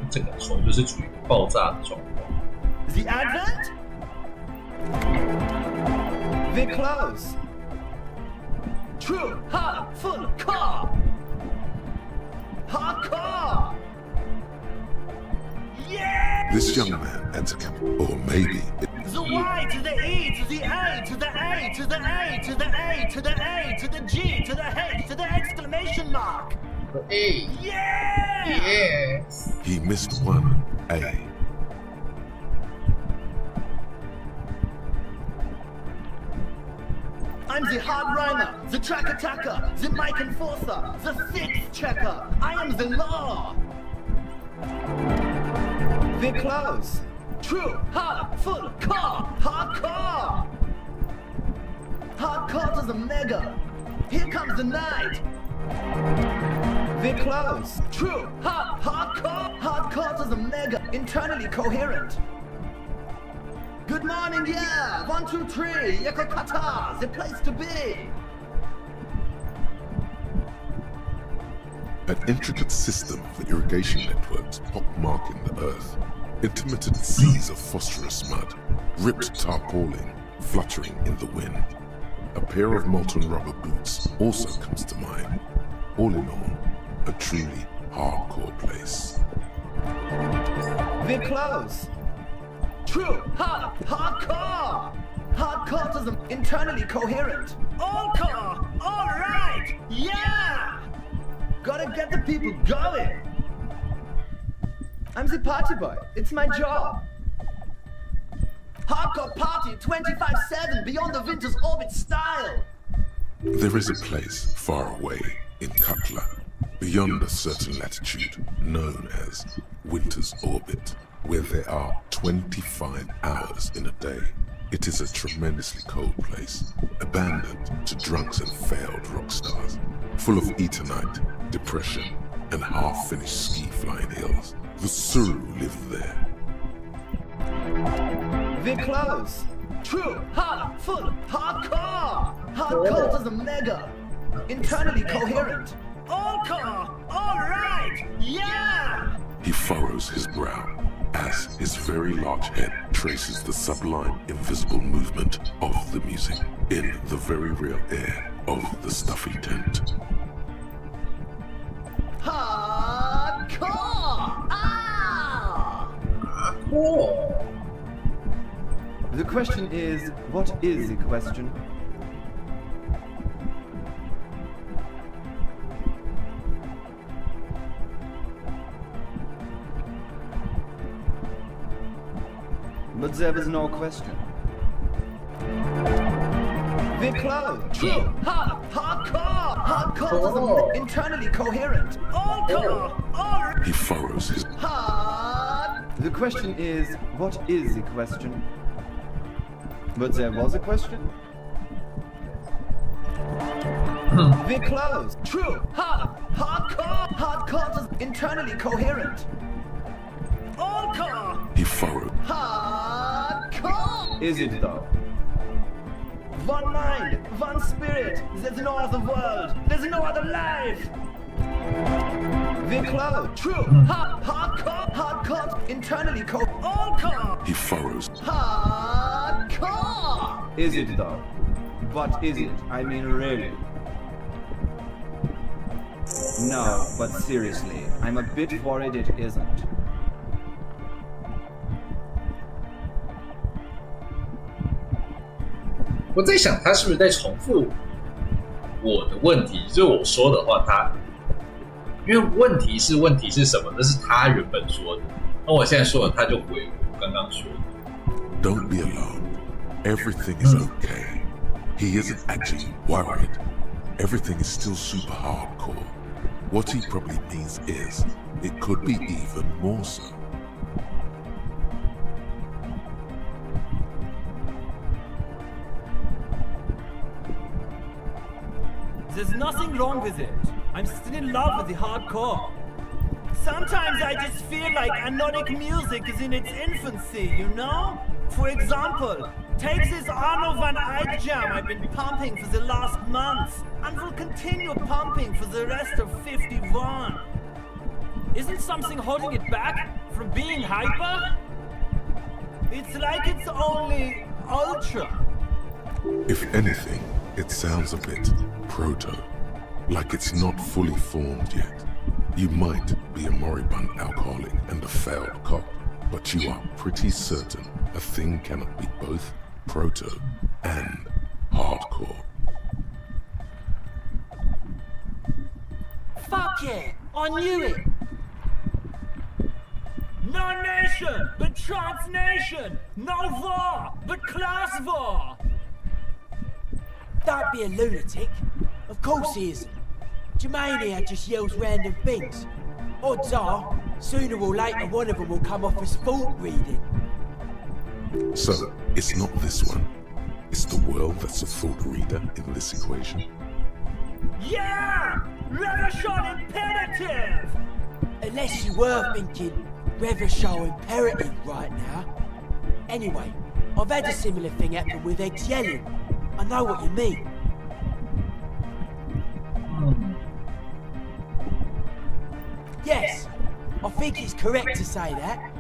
Speaker 1: 整个头就是处于爆炸的状况。
Speaker 17: The Advent? The close. True, hard, full, car. Hardcore. Yeah!
Speaker 3: This young man entered, or maybe
Speaker 17: The Y to the E to the A to the A to the A to the A to the A to the G to the H to the exclamation mark.
Speaker 1: A.
Speaker 17: Yeah!
Speaker 1: Yes.
Speaker 3: he missed one A.
Speaker 17: I'm the hard rhymer, the track attacker, the mic enforcer, the fix checker. I am the law. The close. True, hard, full, car, hardcore. Hardcore to the mega. Here comes the night. The close. True, hard, hardcore. Hardcore to the mega. Internally coherent. Good morning, yeah. 1, 2, 3. Yekokata, the place to be.
Speaker 3: An intricate system of irrigation networks pockmarking the earth. Intermittent seas of phosphorus mud, ripped tarpaulin fluttering in the wind. A pair of molten rubber boots also comes to mind. All in all, a truly hardcore place.
Speaker 17: The close. True, hard, hardcore. Hardcore to the internally coherent. All core, all right, yeah. Gotta get the people going. I'm the party boy. It's my job. Hardcore party 24/7 beyond the winter's orbit style.
Speaker 3: There is a place far away in Katla, beyond a certain latitude, known as Winter's Orbit, where there are 25 hours in a day. It is a tremendously cold place, abandoned to drunks and failed rock stars, full of eternite, depression, and half-finished ski-flying hills. The Suru live there.
Speaker 17: The close. True, hard, full, hardcore. Hardcore to the mega. Internally coherent. All core, all right, yeah.
Speaker 3: He furrows his brow as his very large head traces the sublime, invisible movement of the music in the very real air of the stuffy tent.
Speaker 17: Hardcore! Ah!
Speaker 1: Oh.
Speaker 17: The question is, what is the question? But there was no question. The cloud. True. Hard. Hardcore. Hardcore is internally coherent. All core. All.
Speaker 3: He furrows his.
Speaker 17: Hard. The question is, what is the question? But there was a question. The close. True. Hard. Hardcore. Hardcore is internally coherent. All core.
Speaker 3: He furrowed.
Speaker 17: Hardcore. Is it though? One mind, one spirit. There's no other world. There's no other life. The cloud. True. Hardcore. Hardcore. Internally All
Speaker 3: He furrows.
Speaker 17: Hardcore! Is it though? But is it? I mean, really? No, but seriously, I'm a bit worried it isn't.
Speaker 1: 我在想，他是不是在重复我的问题？就是我说的话，因为问题是什么？那是他原本说的，那我现在说的，他就回我刚刚说的。
Speaker 3: Don't be alarmed. Everything is okay. He isn't actually worried. Everything is still super hardcore. What he probably means is, it could be even more so.
Speaker 18: There's nothing wrong with it. I'm still in love with the hardcore. Sometimes I just feel like Annonic music is in its infancy, you know? For example, take this Arno van Eyck jam I've been pumping for the last month, and will continue pumping for the rest of 51. Isn't something holding it back from being hyper? It's like it's only ultra.
Speaker 3: If anything, it sounds a bit proto, like it's not fully formed yet. You might be a moribund alcoholic and a failed cop, but you are pretty certain a thing cannot be both proto and hardcore.
Speaker 18: Fuck it! I knew it! No nation, but transnation! No war, but class war!
Speaker 19: Don't be a lunatic. Of course he isn't. Germania just yells random things. Odds are, sooner or later one of them will come off as fault reading.
Speaker 3: So, it's not this one. It's the world that's a thought reader in this equation.
Speaker 18: Yeah! Revershon imperative!
Speaker 19: Unless you were thinking Revershon imperative right now. Anyway, I've had a similar thing happen with eggs yelling. I know what you mean. Yes, I think it's correct to say that.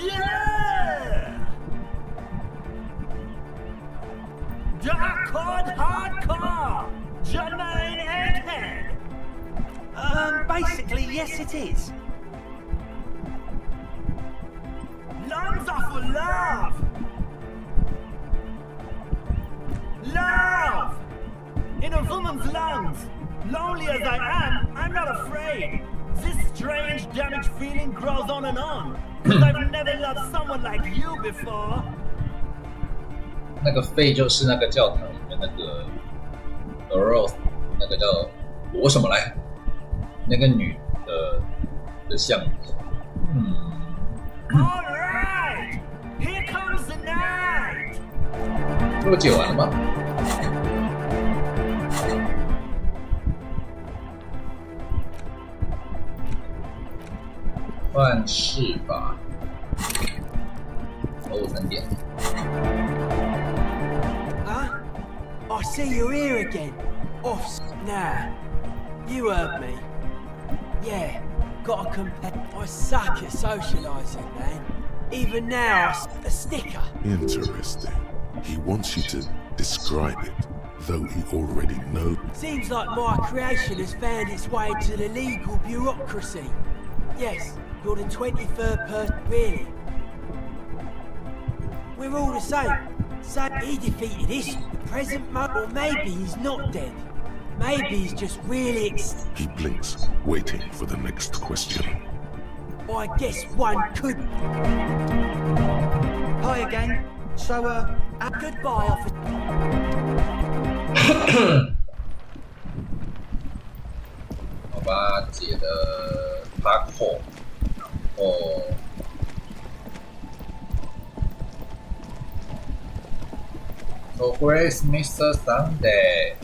Speaker 18: Yeah! Dark hardcore! Jermaine Egghead!
Speaker 12: Basically, yes it is.
Speaker 18: Lungs are for love! Love! In a woman's lungs! Lonely as I am, I'm not afraid. This strange, damaged feeling grows on and on. Cause I've never loved someone like you before.
Speaker 1: 那个肺就是那个教堂里面那个 Rose， 那个叫罗什么来？那个女的像。
Speaker 18: All right, here comes the night.
Speaker 1: 这不解完了吗？换试法，3点。
Speaker 19: Huh? I see you're here again. Off. Nah. You heard me. Yeah. Gotta compare. I suck at socialising, man. Even now, a sticker.
Speaker 3: Interesting. He wants you to describe it, though he already knows.
Speaker 19: Seems like my creation has found its way to the legal bureaucracy. Yes, you're the 23rd person, really. We're all the same. So he defeated this present moment, or maybe he's not dead. Maybe he's just really
Speaker 3: He blinks, waiting for the next question.
Speaker 19: I guess one could.
Speaker 12: Hi again. So,
Speaker 19: goodbye, officer.
Speaker 1: 好吧，解的把口，然后So where is Mr. Sunday？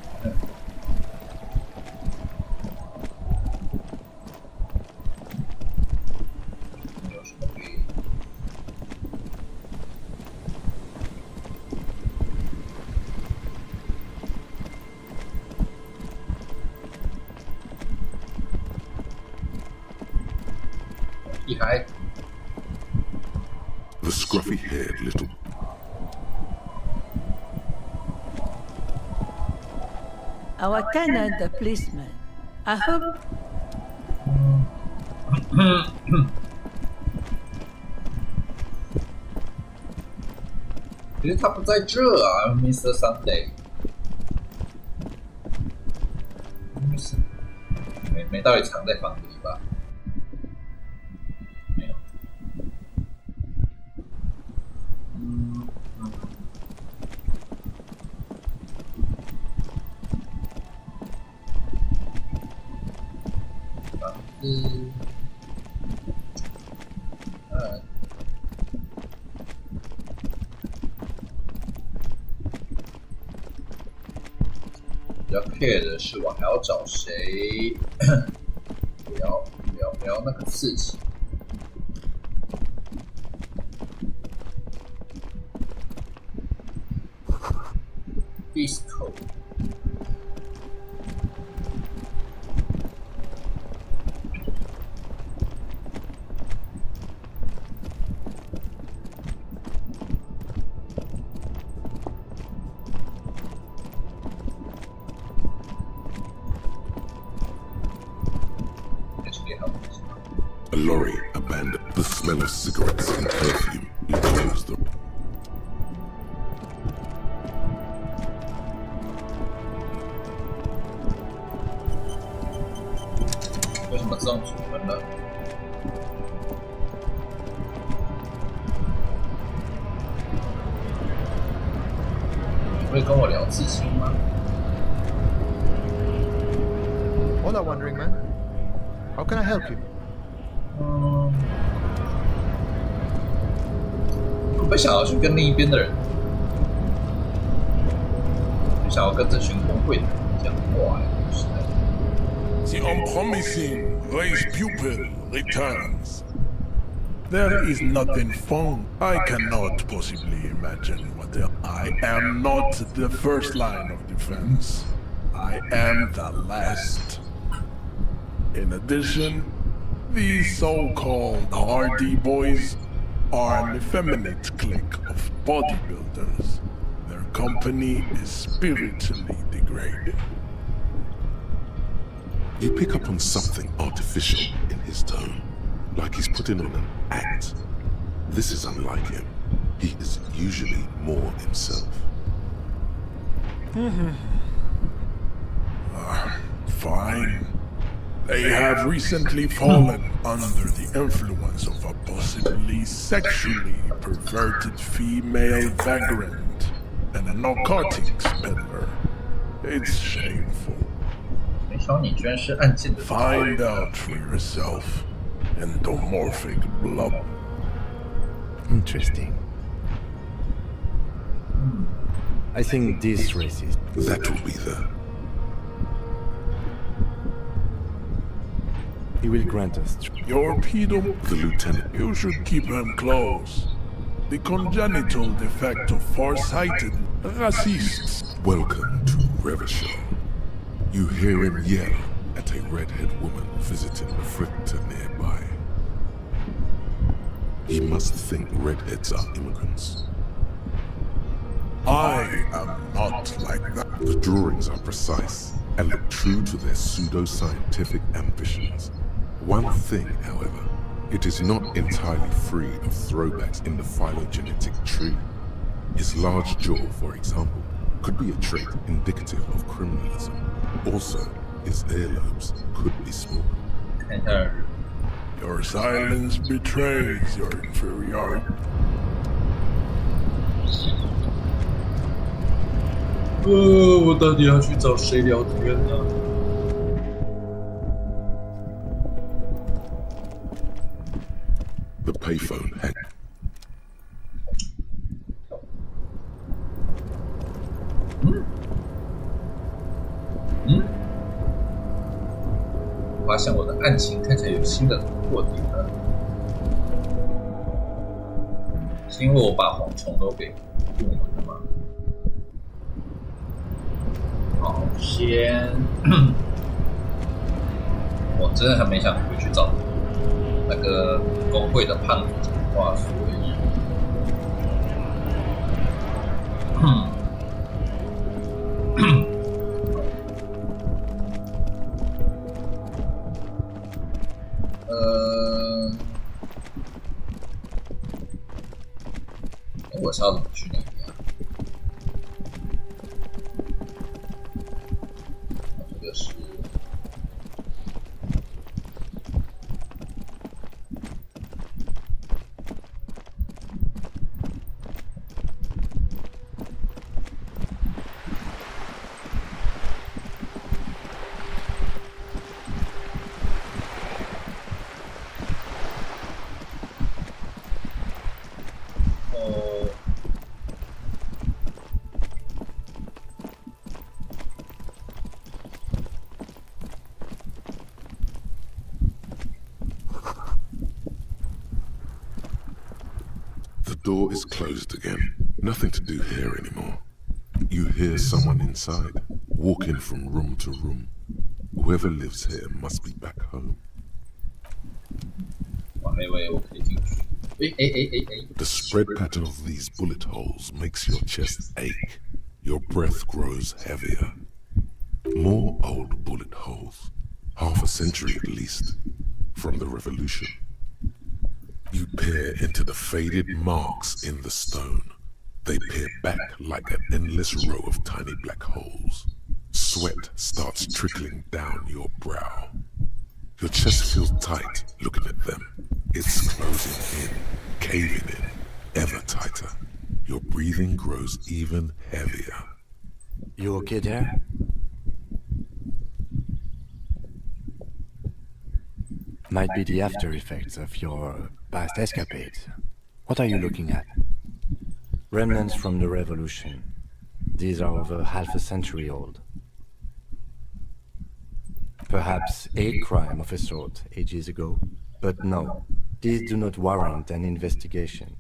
Speaker 1: 有什么可以？一开
Speaker 3: The scruffy-haired little...
Speaker 20: Our Canada policeman. I hope...
Speaker 1: 其实他不在这啊 ，Mr. Sunday。没道理藏在房里吧？没有。房子，比较 care 的是我还要找谁聊那个事情。Disco。
Speaker 3: A lorry abandoned. The smell of cigarettes and perfume echoes the...
Speaker 1: 为什么自动储存了？你会跟我聊刺青吗？
Speaker 10: Hola, wandering man. How can I help you?
Speaker 1: 我不想要去跟另一边的人，不想要跟这群工会的人讲话。
Speaker 14: The unpromising raised pupil returns. There is nothing found. I cannot possibly imagine what they are. I am not the first line of defense. I am the last. In addition, these so-called Hardy Boys are an effeminate clique of bodybuilders. Their company is spiritually degraded.
Speaker 3: You pick up on something artificial in his tone, like he's putting on an act. This is unlike him. He is usually more himself.
Speaker 14: Fine. They have recently fallen under the influence of a possibly sexually perverted female vagrant and a narcotics peddler. It's shameful. Find out for yourself. Endomorphic blob.
Speaker 4: Interesting. I think this racist.
Speaker 3: That will be the...
Speaker 4: He will grant us.
Speaker 14: Your pedo,
Speaker 3: the lieutenant.
Speaker 14: You should keep him close. The congenital defect of farsighted racists.
Speaker 3: Welcome to Revachol. You hear him yell at a redhead woman visiting a fritter nearby. He must think redheads are immigrants.
Speaker 14: I am not like that.
Speaker 3: The drawings are precise and look true to their pseudo-scientific ambitions. One thing, however, it is not entirely free of throwbacks in the phylogenetic tree. His large jaw, for example, could be a trait indicative of criminalism. Also, his earlobes could be small.
Speaker 14: Your silence betrays your inferiority.
Speaker 1: 我到底要去找谁聊天呢？
Speaker 3: The payphone had...
Speaker 1: 我发现我的案情看起来有新的破点了，是因为我把蝗虫都给用完了吗？好，先，我真的很没想回去找那个工会的胖子讲话，所以我是要怎么去那边啊？这个是。
Speaker 3: The door is closed again. Nothing to do here anymore. You hear someone inside, walking from room to room. Whoever lives here must be back home. The spread pattern of these bullet holes makes your chest ache. Your breath grows heavier. More old bullet holes, half a century at least, from the revolution. You peer into the faded marks in the stone. They peer back like an endless row of tiny black holes. Sweat starts trickling down your brow. Your chest feels tight looking at them. It's closing in, caving in, ever tighter. Your breathing grows even heavier.
Speaker 4: You okay there? Might be the after effects of your past escapades. What are you looking at? Remnants from the revolution. These are over half a century old. Perhaps a crime of a sort ages ago, but no, these do not warrant an investigation.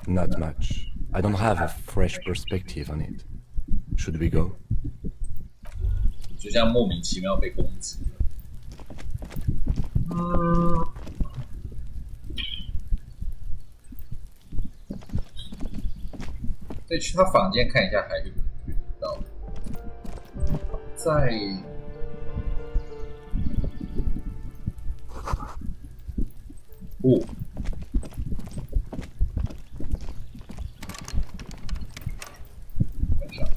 Speaker 4: Not much. I don't have a fresh perspective on it. Should we go?
Speaker 1: 就这样莫名其妙被攻击了。再去他房间看一下，还是遇不到。在哦，看上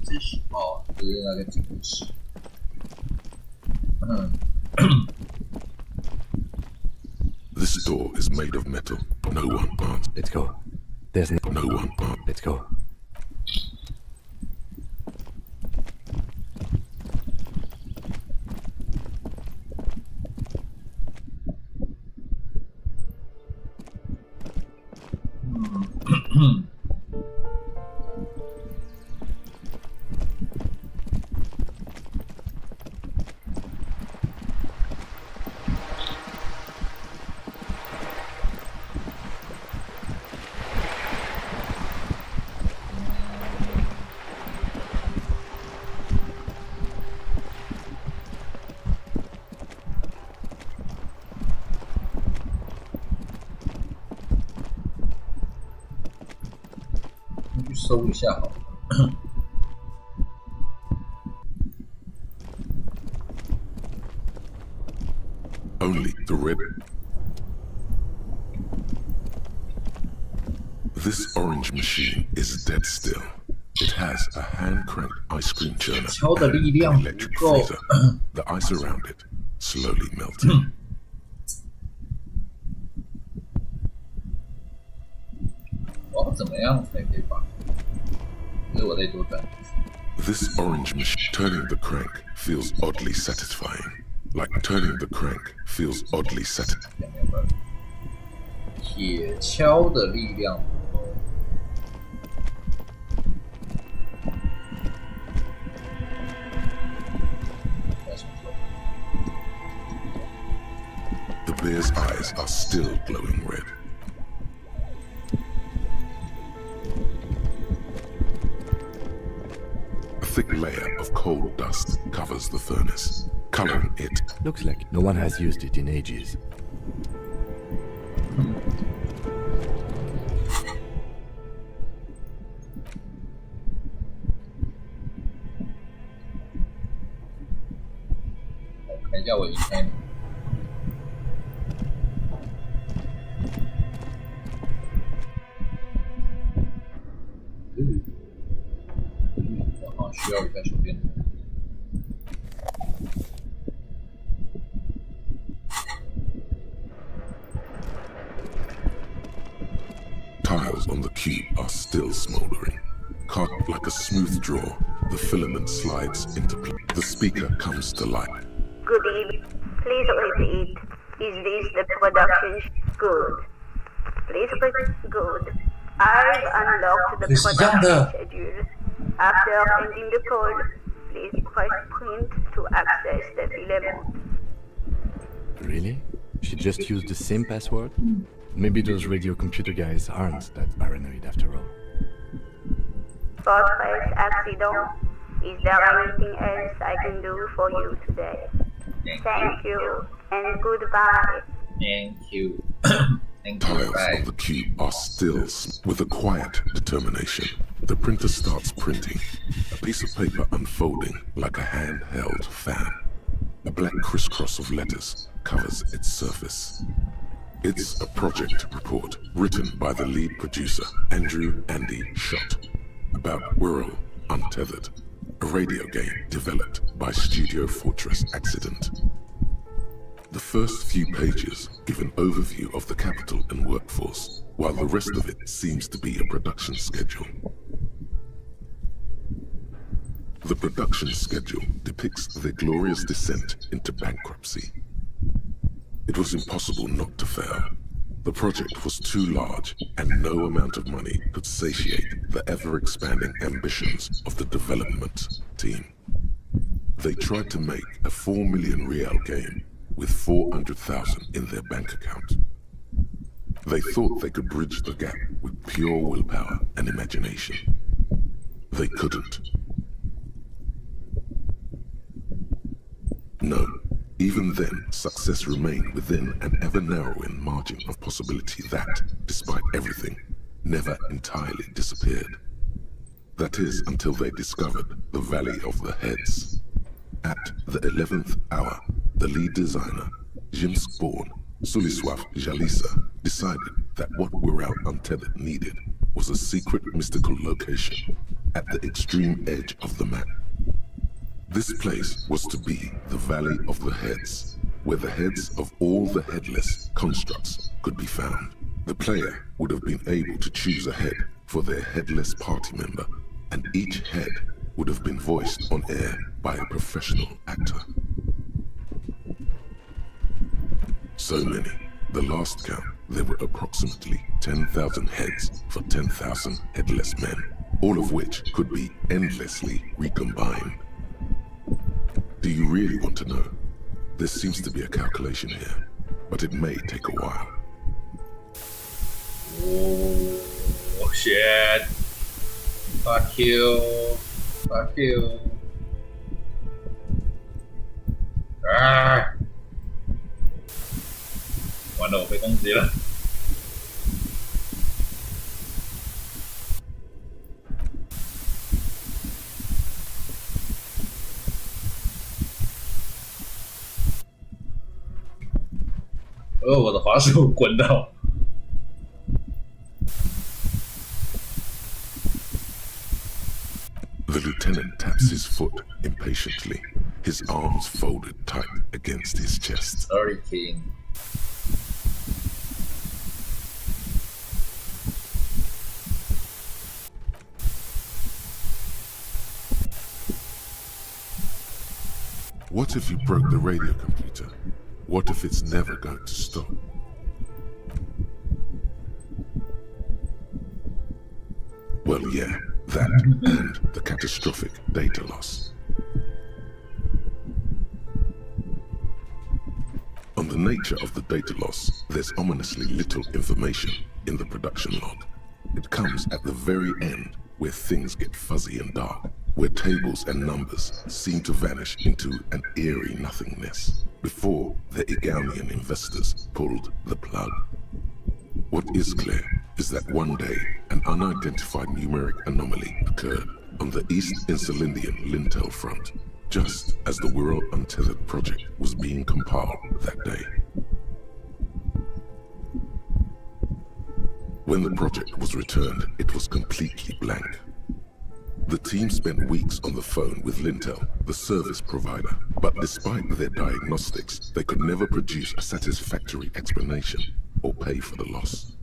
Speaker 1: 这是哦，这是那个警示。
Speaker 3: This door is made of metal. No one answers.
Speaker 4: Let's go. There's
Speaker 3: no one answers.
Speaker 4: Let's go.
Speaker 1: 搜一下好了。
Speaker 3: Only the red. This orange machine is dead still. It has a hand-cranked ice cream churner and an electric freezer. The ice around it slowly melting.
Speaker 1: 我要怎么样才可以把？所以我再多转。
Speaker 3: This orange machine turning the crank feels oddly satisfying. Like turning the crank feels oddly satisfying.
Speaker 1: 铁锹的力量。
Speaker 3: The bear's eyes are still glowing red. A thick layer of coal dust covers the furnace, coloring it.
Speaker 4: Looks like no one has used it in ages.
Speaker 3: cube are still smoldering. Cut like a smooth draw, the filament slides into place. The speaker comes to life.
Speaker 6: Good evening. Please repeat. Is this the production? Good. Please repeat. Good. I've unlocked the production schedule. After ending the call, please press print to access the filament.
Speaker 4: Really? She just used the same password? Maybe those radio computer guys aren't that paranoid after all.
Speaker 6: Fortress accident. Is there anything else I can do for you today? Thank you and goodbye.
Speaker 1: Thank you.
Speaker 3: Tiles of the cube are still with a quiet determination. The printer starts printing, a piece of paper unfolding like a handheld fan. A black crisscross of letters covers its surface. It's a project report written by the lead producer, Andrew Andy Schott, about Whirl Untethered, a radio game developed by Studio Fortress Accident. The first few pages give an overview of the capital and workforce, while the rest of it seems to be a production schedule. The production schedule depicts their glorious descent into bankruptcy. It was impossible not to fail. The project was too large, and no amount of money could satiate the ever-expanding ambitions of the development team. They tried to make a 4 million real game with 400,000 in their bank account. They thought they could bridge the gap with pure willpower and imagination. They couldn't. No, even then, success remained within an ever-narrowing margin of possibility that, despite everything, never entirely disappeared. That is, until they discovered the Valley of the Heads. At the 11th hour, the lead designer, Jim Spawn, Suliswaf Jalisa, decided that what Whirl Untethered needed was a secret mystical location at the extreme edge of the map. This place was to be the Valley of the Heads, where the heads of all the headless constructs could be found. The player would have been able to choose a head for their headless party member, and each head would have been voiced on air by a professional actor. So many. The last count, there were approximately 10,000 heads for 10,000 headless men, all of which could be endlessly recombined. Do you really want to know? There seems to be a calculation here, but it may take a while.
Speaker 1: Oh shit. Fuck you. Fuck you. Ah. 完了，我被攻击了。我的滑鼠滚到。
Speaker 3: The lieutenant taps his foot impatiently, his arms folded tight against his chest.
Speaker 1: Sorry, King.
Speaker 3: What if you broke the radio computer? What if it's never going to stop? Well, yeah, that and the catastrophic data loss. On the nature of the data loss, there's ominously little information in the production log. It comes at the very end, where things get fuzzy and dark, where tables and numbers seem to vanish into an eerie nothingness, before the Egalian investors pulled the plug. What is clear is that one day, an unidentified numeric anomaly occurred on the East Insulindian Lintel front, just as the Whirl Untethered project was being compiled that day. When the project was returned, it was completely blank. The team spent weeks on the phone with Lintel, the service provider, but despite their diagnostics, they could never produce a satisfactory explanation or pay for the loss.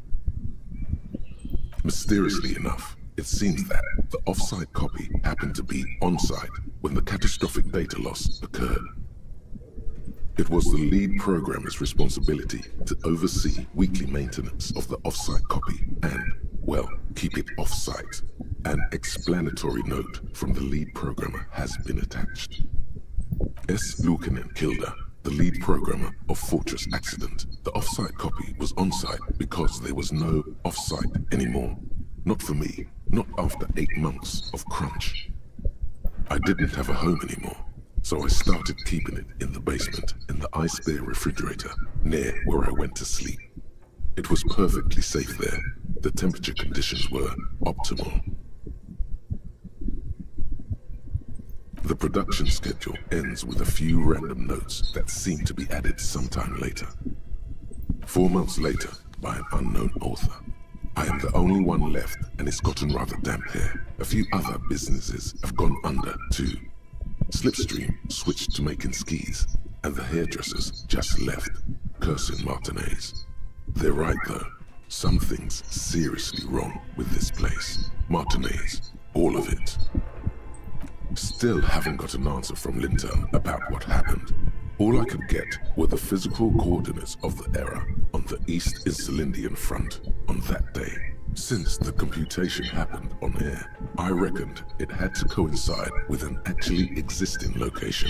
Speaker 3: Mysteriously enough, it seems that the off-site copy happened to be on-site when the catastrophic data loss occurred. It was the lead programmer's responsibility to oversee weekly maintenance of the off-site copy and, well, keep it off-site. An explanatory note from the lead programmer has been attached. S. Luukinen Kilda, the lead programmer of Fortress Accident. The off-site copy was on-site because there was no off-site anymore. Not for me, not after 8 months of crunch. I didn't have a home anymore, so I started keeping it in the basement in the ice-bear refrigerator near where I went to sleep. It was perfectly safe there. The temperature conditions were optimal. The production schedule ends with a few random notes that seem to be added sometime later. 4 months later, by an unknown author. I am the only one left, and it's gotten rather damp here. A few other businesses have gone under, too. Slipstream switched to making skis, and the hairdressers just left, cursing Martinez. They're right, though. Something's seriously wrong with this place. Martinez, all of it. Still haven't got an answer from Linton about what happened. All I could get were the physical coordinates of the error on the East Insulindian front on that day. Since the computation happened on air, I reckoned it had to coincide with an actually existing location.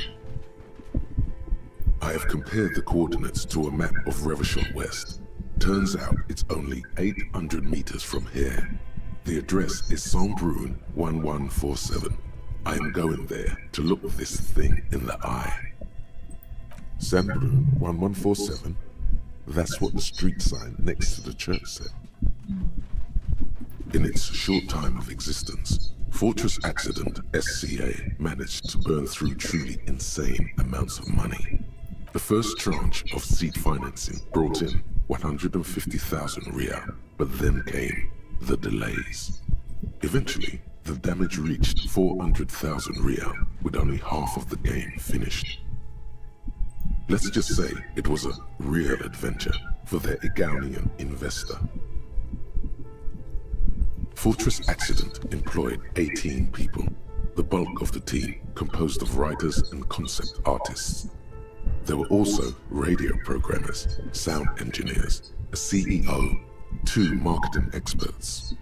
Speaker 3: I have compared the coordinates to a map of Revachol West. Turns out it's only 800 meters from here. The address is Saint-Brun 1147. I am going there to look this thing in the eye. Saint-Brun 1147? That's what the street sign next to the church said. In its short time of existence, Fortress Accident SCA managed to burn through truly insane amounts of money. The first tranche of seed financing brought in 150,000 Real, but then came the delays. Eventually, the damage reached 400,000 Real, with only half of the game finished. Let's just say it was a real adventure for their Igaunian investor. Fortress Accident employed 18 people, the bulk of the team composed of writers and concept artists. There were also radio programmers, sound engineers, a CEO, 2 marketing experts,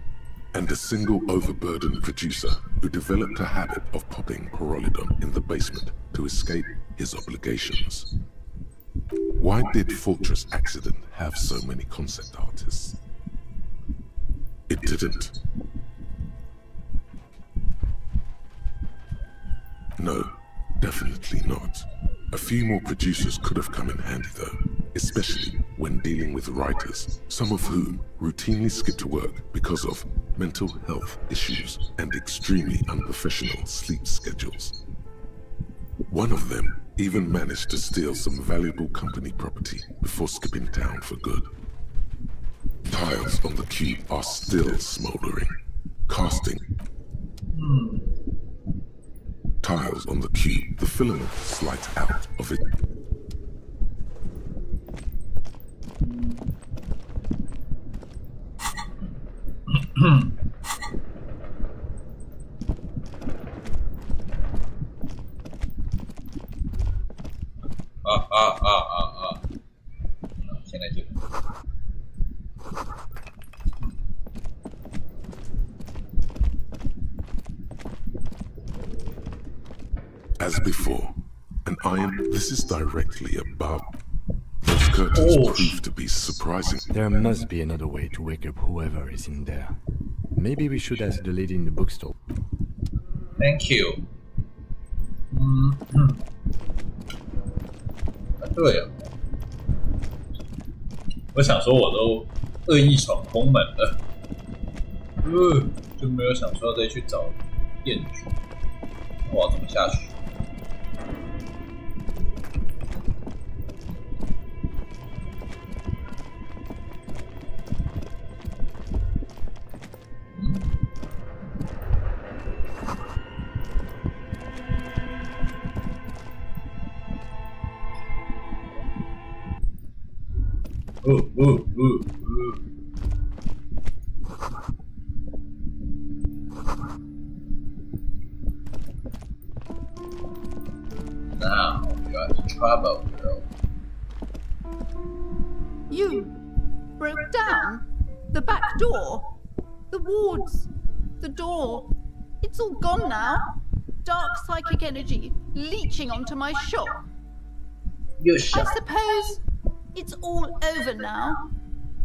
Speaker 3: and a single overburdened producer who developed a habit of popping Pyrrolidon in the basement to escape his obligations. Why did Fortress Accident have so many concept artists? It didn't. No, definitely not. A few more producers could have come in handy though, especially when dealing with writers, some of whom routinely skip to work because of mental health issues and extremely unprofessional sleep schedules. One of them even managed to steal some valuable company property before skipping town for good. Tiles on the cube are still smoldering, casting. Tiles on the cube, the filament slides out of it. As before, an iron. This is directly above. Those curtains prove to be surprising.
Speaker 4: There must be another way to wake up whoever is in there. Maybe we should ask the lady in the bookstore.
Speaker 1: Thank you. 对了，我想说我都恶意闯空门了，就没有想说要再去找店主。我要怎么下去？ trouble, though.
Speaker 2: You broke down the back door, the wards, the door. It's all gone now. Dark psychic energy leeching onto my shop. I suppose it's all over now.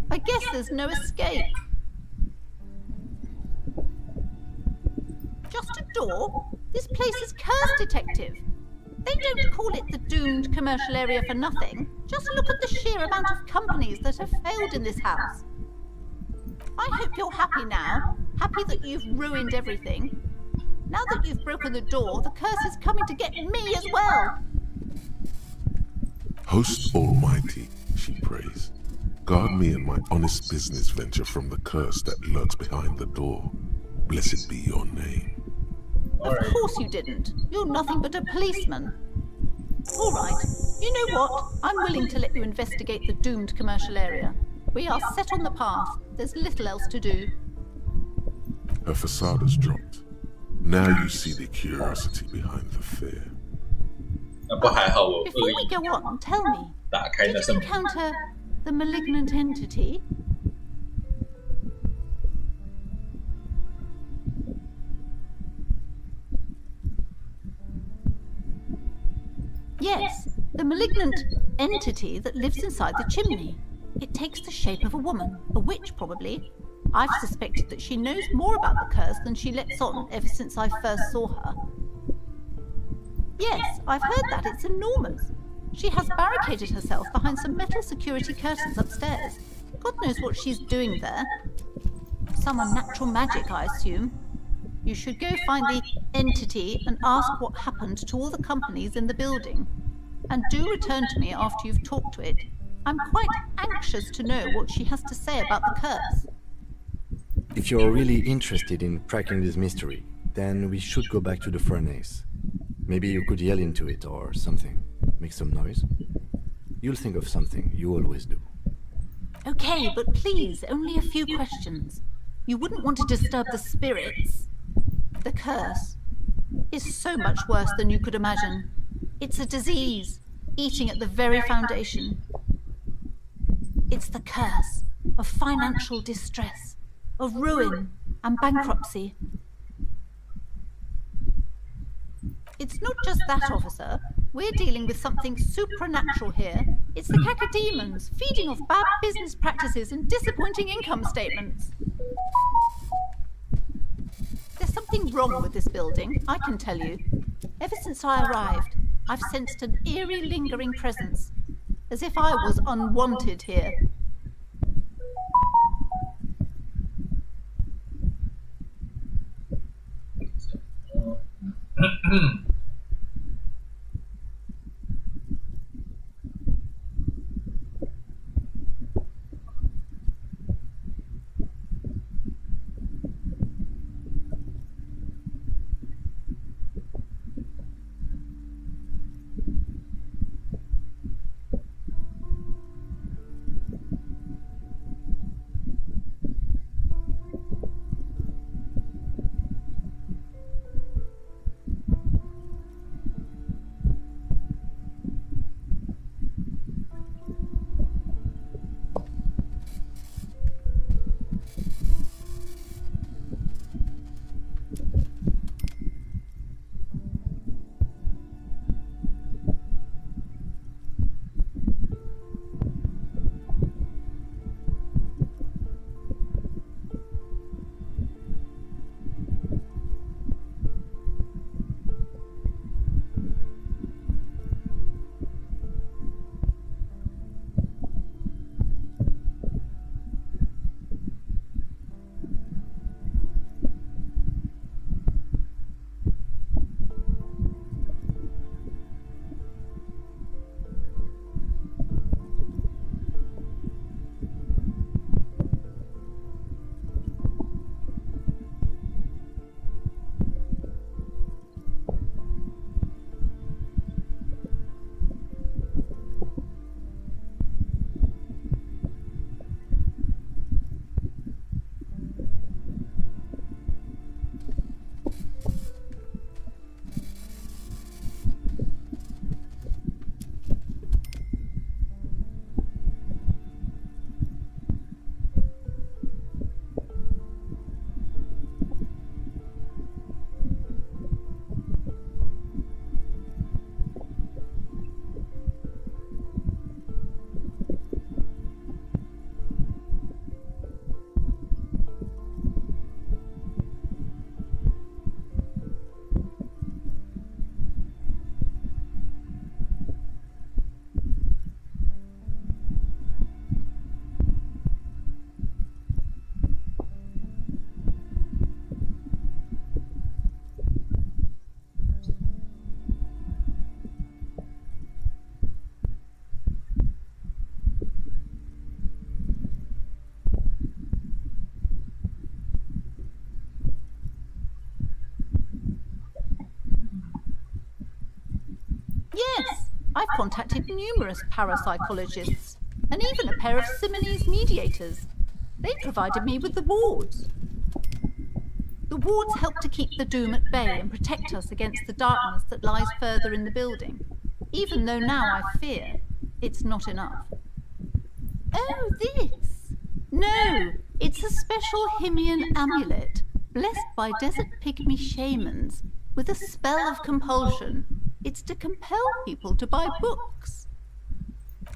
Speaker 2: I guess there's no escape. Just a door? This place is curse detective. They don't call it the doomed commercial area for nothing. Just look at the sheer amount of companies that have failed in this house. I hope you're happy now. Happy that you've ruined everything. Now that you've broken the door, the curse is coming to get me as well.
Speaker 3: Host Almighty, she prays, guard me and my honest business venture from the curse that lurks behind the door. Blessed be your name.
Speaker 2: Of course you didn't. You're nothing but a policeman. All right. You know what? I'm willing to let you investigate the doomed commercial area. We are set on the path. There's little else to do.
Speaker 3: Her facade has dropped. Now you see the curiosity behind the fear.
Speaker 2: Before we go on, tell me, did you encounter the malignant entity? Yes, the malignant entity that lives inside the chimney. It takes the shape of a woman, a witch probably. I've suspected that she knows more about the curse than she lets on ever since I first saw her. Yes, I've heard that. It's enormous. She has barricaded herself behind some metal security curtains upstairs. God knows what she's doing there. Some unnatural magic, I assume. You should go find the entity and ask what happened to all the companies in the building. And do return to me after you've talked to it. I'm quite anxious to know what she has to say about the curse.
Speaker 4: If you're really interested in cracking this mystery, then we should go back to the furnace. Maybe you could yell into it or something. Make some noise. You'll think of something, you always do.
Speaker 2: Okay, but please, only a few questions. You wouldn't want to disturb the spirits. The curse is so much worse than you could imagine. It's a disease, eating at the very foundation. It's the curse of financial distress, of ruin and bankruptcy. It's not just that, officer. We're dealing with something supernatural here. It's the cacodemons, feeding off bad business practices and disappointing income statements. There's something wrong with this building, I can tell you. Ever since I arrived, I've sensed an eerie, lingering presence, as if I was unwanted here.
Speaker 21: I've contacted numerous parapsychologists and even a pair of Simonese mediators. They provided me with the wards. The wards help to keep the doom at bay and protect us against the darkness that lies further in the building, even though now I fear it's not enough. Oh, this? No, it's a special Himian amulet, blessed by desert pygmy shamans, with a spell of compulsion. It's to compel people to buy books.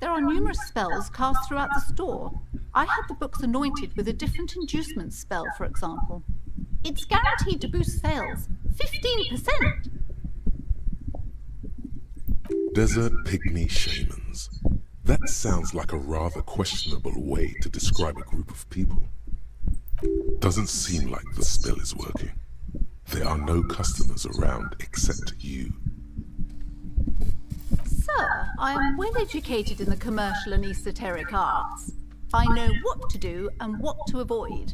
Speaker 21: There are numerous spells cast throughout the store. I had the books anointed with a different inducement spell, for example. It's guaranteed to boost sales 15%.
Speaker 3: Desert pygmy shamans. That sounds like a rather questionable way to describe a group of people. Doesn't seem like the spell is working. There are no customers around except you.
Speaker 21: Sir, I am well educated in the commercial and esoteric arts. I know what to do and what to avoid.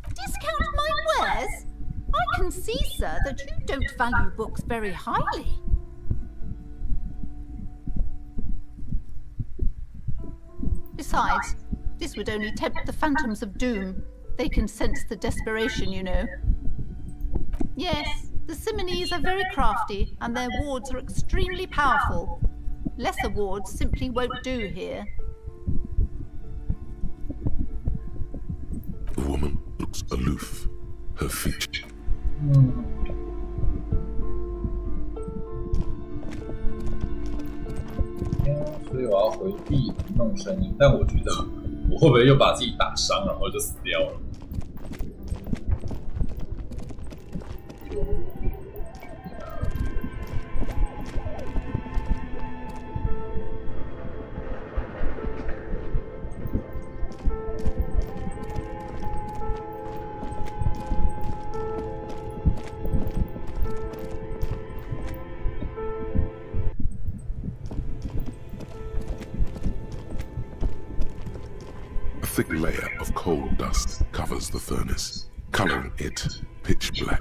Speaker 21: Discount my wares? I can see, sir, that you don't value books very highly. Besides, this would only tempt the phantoms of doom. They can sense the desperation, you know. Yes, the Simonese are very crafty, and their wards are extremely powerful. Lesser wards simply won't do here.
Speaker 3: The woman looks aloof, her features.
Speaker 1: 所以我要回避不弄声音，但我觉得我会不会又把自己打伤，然后就死掉了？
Speaker 3: A thick layer of coal dust covers the furnace, coloring it pitch black.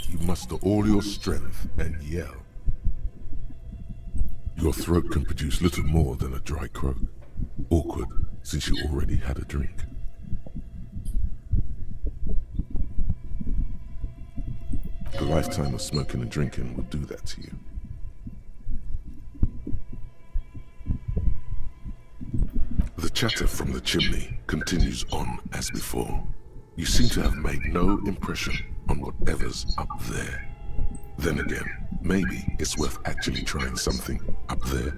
Speaker 3: You muster all your strength and yell. Your throat can produce little more than a dry croak. Awkward, since you already had a drink. A lifetime of smoking and drinking will do that to you. The chatter from the chimney continues on as before. You seem to have made no impression on whatever's up there. Then again, maybe it's worth actually trying something up there.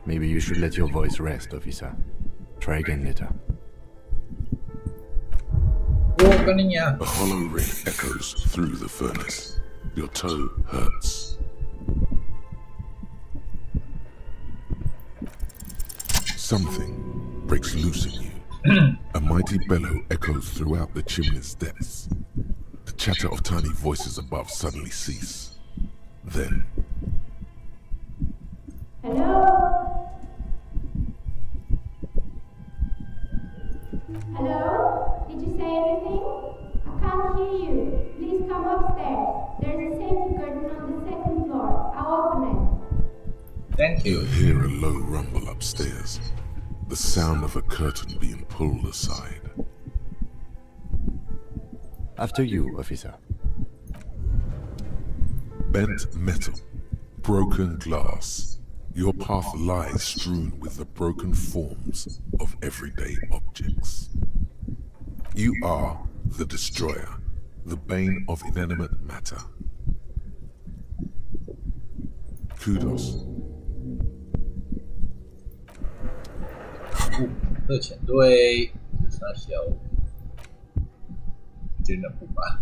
Speaker 4: Maybe you should let your voice rest, officer. Try again later.
Speaker 3: A hollow ring echoes through the furnace. Your toe hurts. Something breaks loose in you. A mighty bellow echoes throughout the chimney's depths. The chatter of tiny voices above suddenly cease. Then...
Speaker 6: Hello? Hello? Did you say anything? I can't hear you. Please come upstairs. There's a safety curtain on the second floor. I'll open it.
Speaker 1: Thank you.
Speaker 3: You hear a low rumble upstairs. The sound of a curtain being pulled aside.
Speaker 4: After you, officer.
Speaker 3: Bent metal. Broken glass. Your path lies strewn with the broken forms of everyday objects. You are the destroyer, the bane of inanimate matter. Kudos.
Speaker 1: 特遣队，傻小，真人不吧？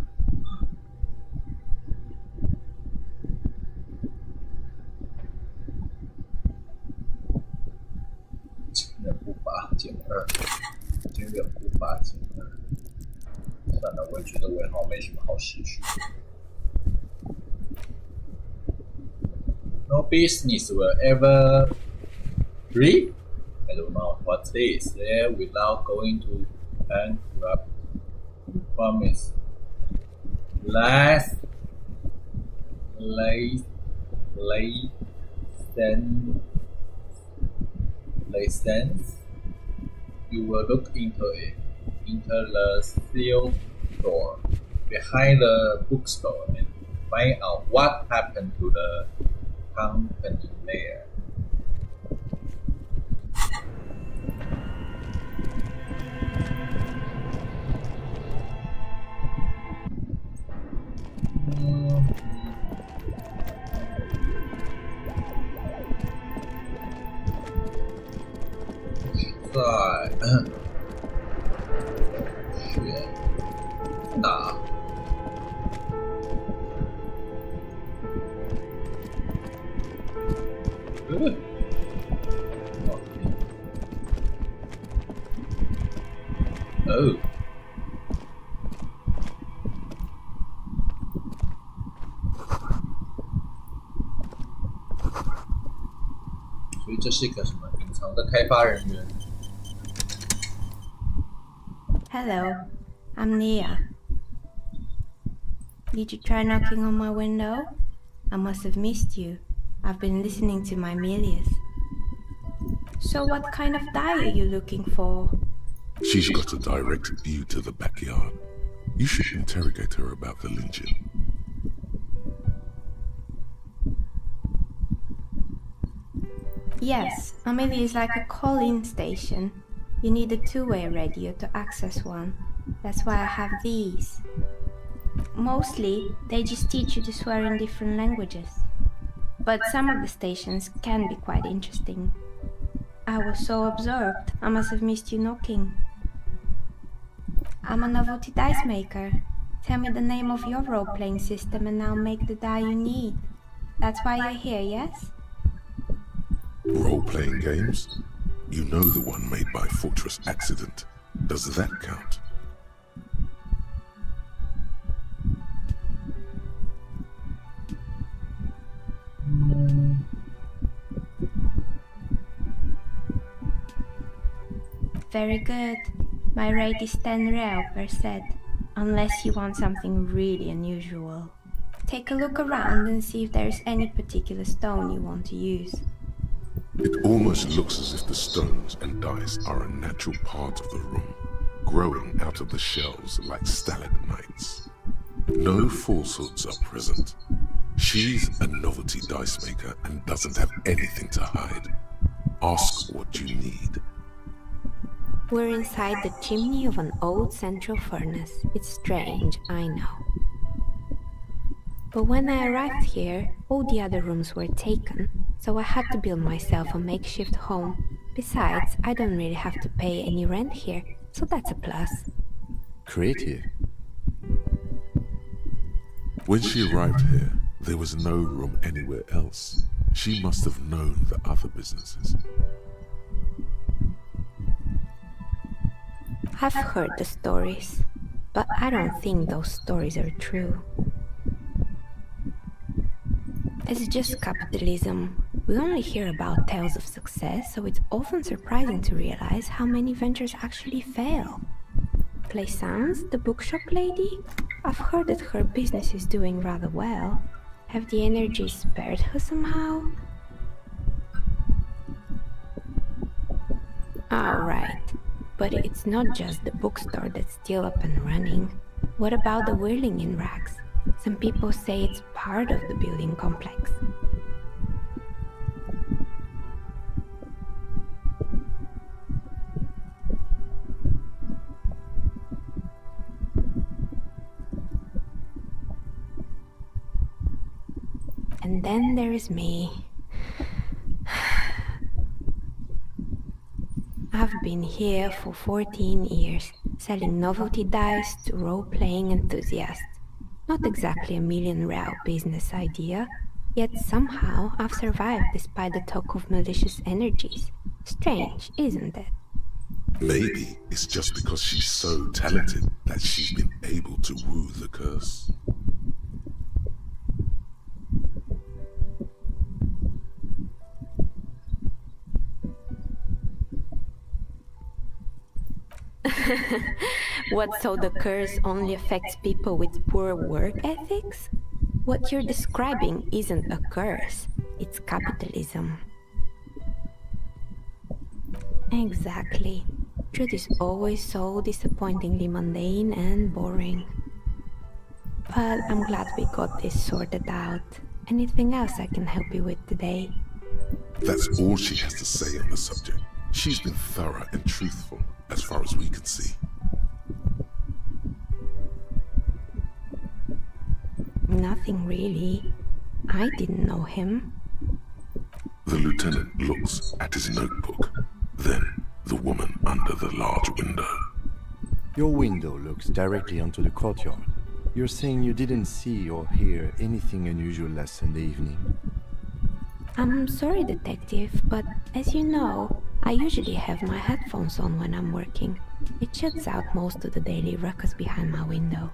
Speaker 1: 真人不吧减2，真人不吧减2。算了，我也觉得尾号没什么好失去。No business will ever read. I don't know what's this. There, without going to bankrupt. Promise. License. You will look into it. Enter the sealed door behind the bookstore and find out what happened to the company there. Oh. 所以这是一个什么隐藏的开发人员
Speaker 7: Hello, I'm Nia. Did you try knocking on my window? I must have missed you. I've been listening to my Melius. So what kind of die are you looking for?
Speaker 3: She's got a direct view to the backyard. You should interrogate her about the lynching.
Speaker 7: Yes, Amelia is like a call-in station. You need a two-way radio to access one. That's why I have these. Mostly, they just teach you to swear in different languages. But some of the stations can be quite interesting. I was so absorbed, I must have missed you knocking. I'm a novelty dice maker. Tell me the name of your role-playing system and I'll make the die you need. That's why you're here, yes?
Speaker 3: Role-playing games? You know the one made by Fortress Accident. Does that count?
Speaker 7: Very good. My rate is 10 real per set, unless you want something really unusual. Take a look around and see if there is any particular stone you want to use.
Speaker 3: It almost looks as if the stones and dice are a natural part of the room, growing out of the shells like stalagmites. No falsehoods are present. She's a novelty dice maker and doesn't have anything to hide. Ask what you need.
Speaker 7: We're inside the chimney of an old central furnace. It's strange, I know. But when I arrived here, all the other rooms were taken, so I had to build myself a makeshift home. Besides, I don't really have to pay any rent here, so that's a plus.
Speaker 4: Creative.
Speaker 3: When she arrived here, there was no room anywhere else. She must have known the other businesses.
Speaker 7: I've heard the stories, but I don't think those stories are true. It's just capitalism. We only hear about tales of success, so it's often surprising to realize how many ventures actually fail. Plaisance, the bookshop lady? I've heard that her business is doing rather well. Have the energy spared her somehow? Alright, but it's not just the bookstore that's still up and running. What about the whirling in rags? Some people say it's part of the building complex. And then there is me. I've been here for 14 years, selling novelty dice to role-playing enthusiasts. Not exactly a million real business idea, yet somehow I've survived despite the talk of malicious energies. Strange, isn't it?
Speaker 3: Maybe it's just because she's so talented that she's been able to woo the curse.
Speaker 7: What, so the curse only affects people with poor work ethics? What you're describing isn't a curse, it's capitalism. Exactly. Truth is always so disappointingly mundane and boring. But I'm glad we got this sorted out. Anything else I can help you with today?
Speaker 3: That's all she has to say on the subject. She's been thorough and truthful, as far as we can see.
Speaker 7: Nothing really. I didn't know him.
Speaker 3: The lieutenant looks at his notebook, then the woman under the large window.
Speaker 4: Your window looks directly onto the courtyard. You're saying you didn't see or hear anything unusual last Sunday evening?
Speaker 7: I'm sorry, Detective, but as you know, I usually have my headphones on when I'm working. It shuts out most of the daily ruckus behind my window.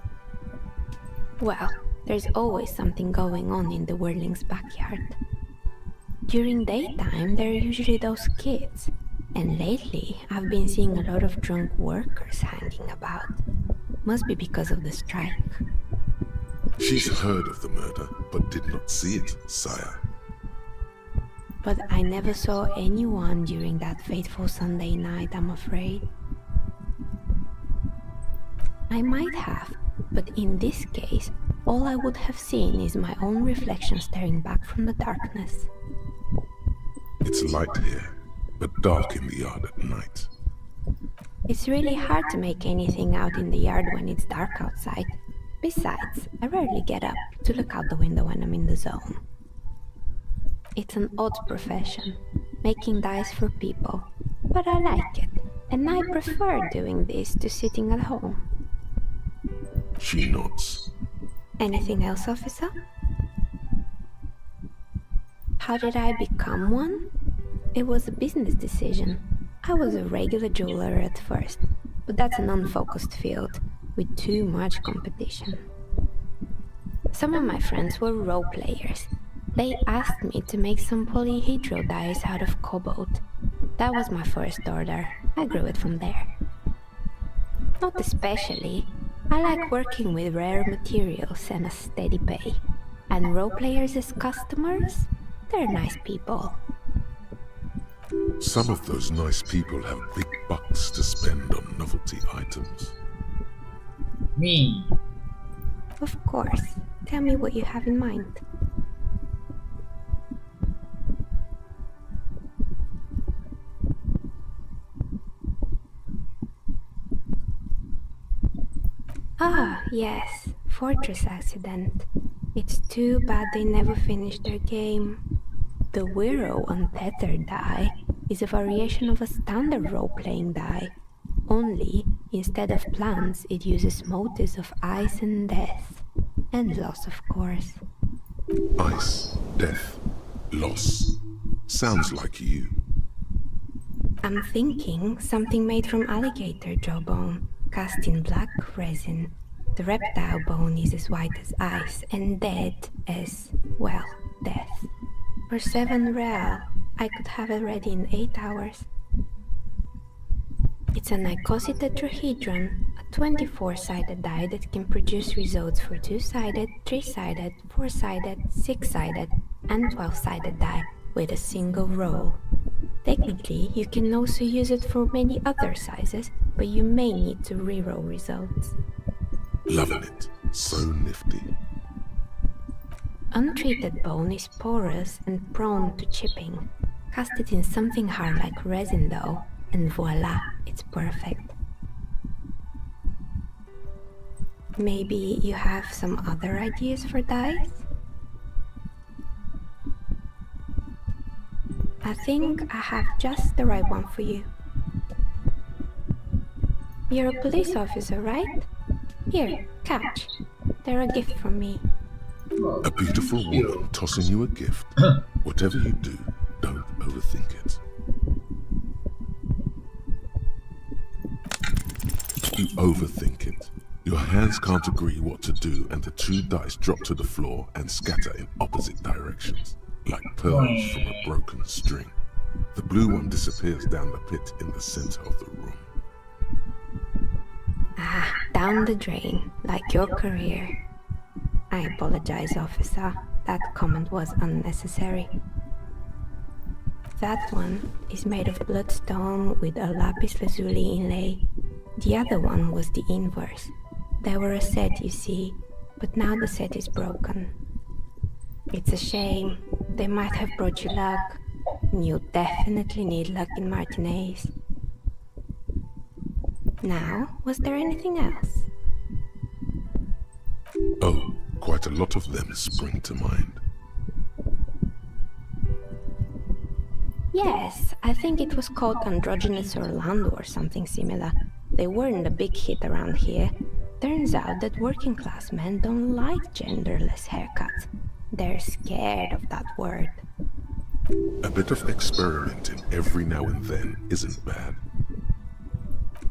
Speaker 7: Well, there's always something going on in the Whirling's backyard. During daytime, there are usually those kids. And lately, I've been seeing a lot of drunk workers hanging about. Must be because of the strike.
Speaker 3: She's heard of the murder, but did not see it, sire.
Speaker 7: But I never saw anyone during that fateful Sunday night, I'm afraid. I might have, but in this case, all I would have seen is my own reflection staring back from the darkness.
Speaker 3: It's light here, but dark in the yard at night.
Speaker 7: It's really hard to make anything out in the yard when it's dark outside. Besides, I rarely get up to look out the window when I'm in the zone. It's an odd profession, making dice for people, but I like it, and I prefer doing this to sitting at home.
Speaker 3: She nods.
Speaker 7: Anything else, officer? How did I become one? It was a business decision. I was a regular jeweler at first, but that's an unfocused field with too much competition. Some of my friends were role players. They asked me to make some polyhedral dice out of cobalt. That was my first order. I grew it from there. Not especially. I like working with rare materials and a steady pay. And role players as customers? They're nice people.
Speaker 3: Some of those nice people have big bucks to spend on novelty items.
Speaker 1: Me.
Speaker 7: Of course. Tell me what you have in mind. Ah, yes. Fortress accident. It's too bad they never finished their game. The Wiro Untethered die is a variation of a standard role-playing die. Only, instead of plants, it uses motives of ice and death. And loss, of course.
Speaker 3: Ice, death, loss. Sounds like you.
Speaker 7: I'm thinking something made from alligator jawbone, cast in black resin. The reptile bone is as white as ice, and dead as, well, death. For 7 real, I could have it ready in 8 hours. It's a Nicosi tetrahedron, a 24-sided die that can produce results for 2-sided, 3-sided, 4-sided, 6-sided, and 12-sided die with a single roll. Technically, you can also use it for many other sizes, but you may need to reroll results.
Speaker 3: Loving it. So nifty.
Speaker 7: Untreated bone is porous and prone to chipping. Cast it in something hard like resin though, and voila, it's perfect. Maybe you have some other ideas for dice? I think I have just the right one for you. You're a police officer, right? Here, catch. They're a gift from me.
Speaker 3: A beautiful woman tossing you a gift. Whatever you do, don't overthink it. You overthink it. Your hands can't agree what to do, and the 2 dice drop to the floor and scatter in opposite directions, like pearls from a broken string. The blue one disappears down the pit in the center of the room.
Speaker 7: Down the drain, like your career. I apologize, officer. That comment was unnecessary. That one is made of bloodstone with a lapis lazuli inlay. The other one was the inverse. They were a set, you see, but now the set is broken. It's a shame. They might have brought you luck. You definitely need luck in Martinez. Now, was there anything else?
Speaker 3: Oh, quite a lot of them spring to mind.
Speaker 7: Yes, I think it was called Androgynous Orlando or something similar. They weren't a big hit around here. Turns out that working class men don't like genderless haircuts. They're scared of that word.
Speaker 3: A bit of experimenting every now and then isn't bad.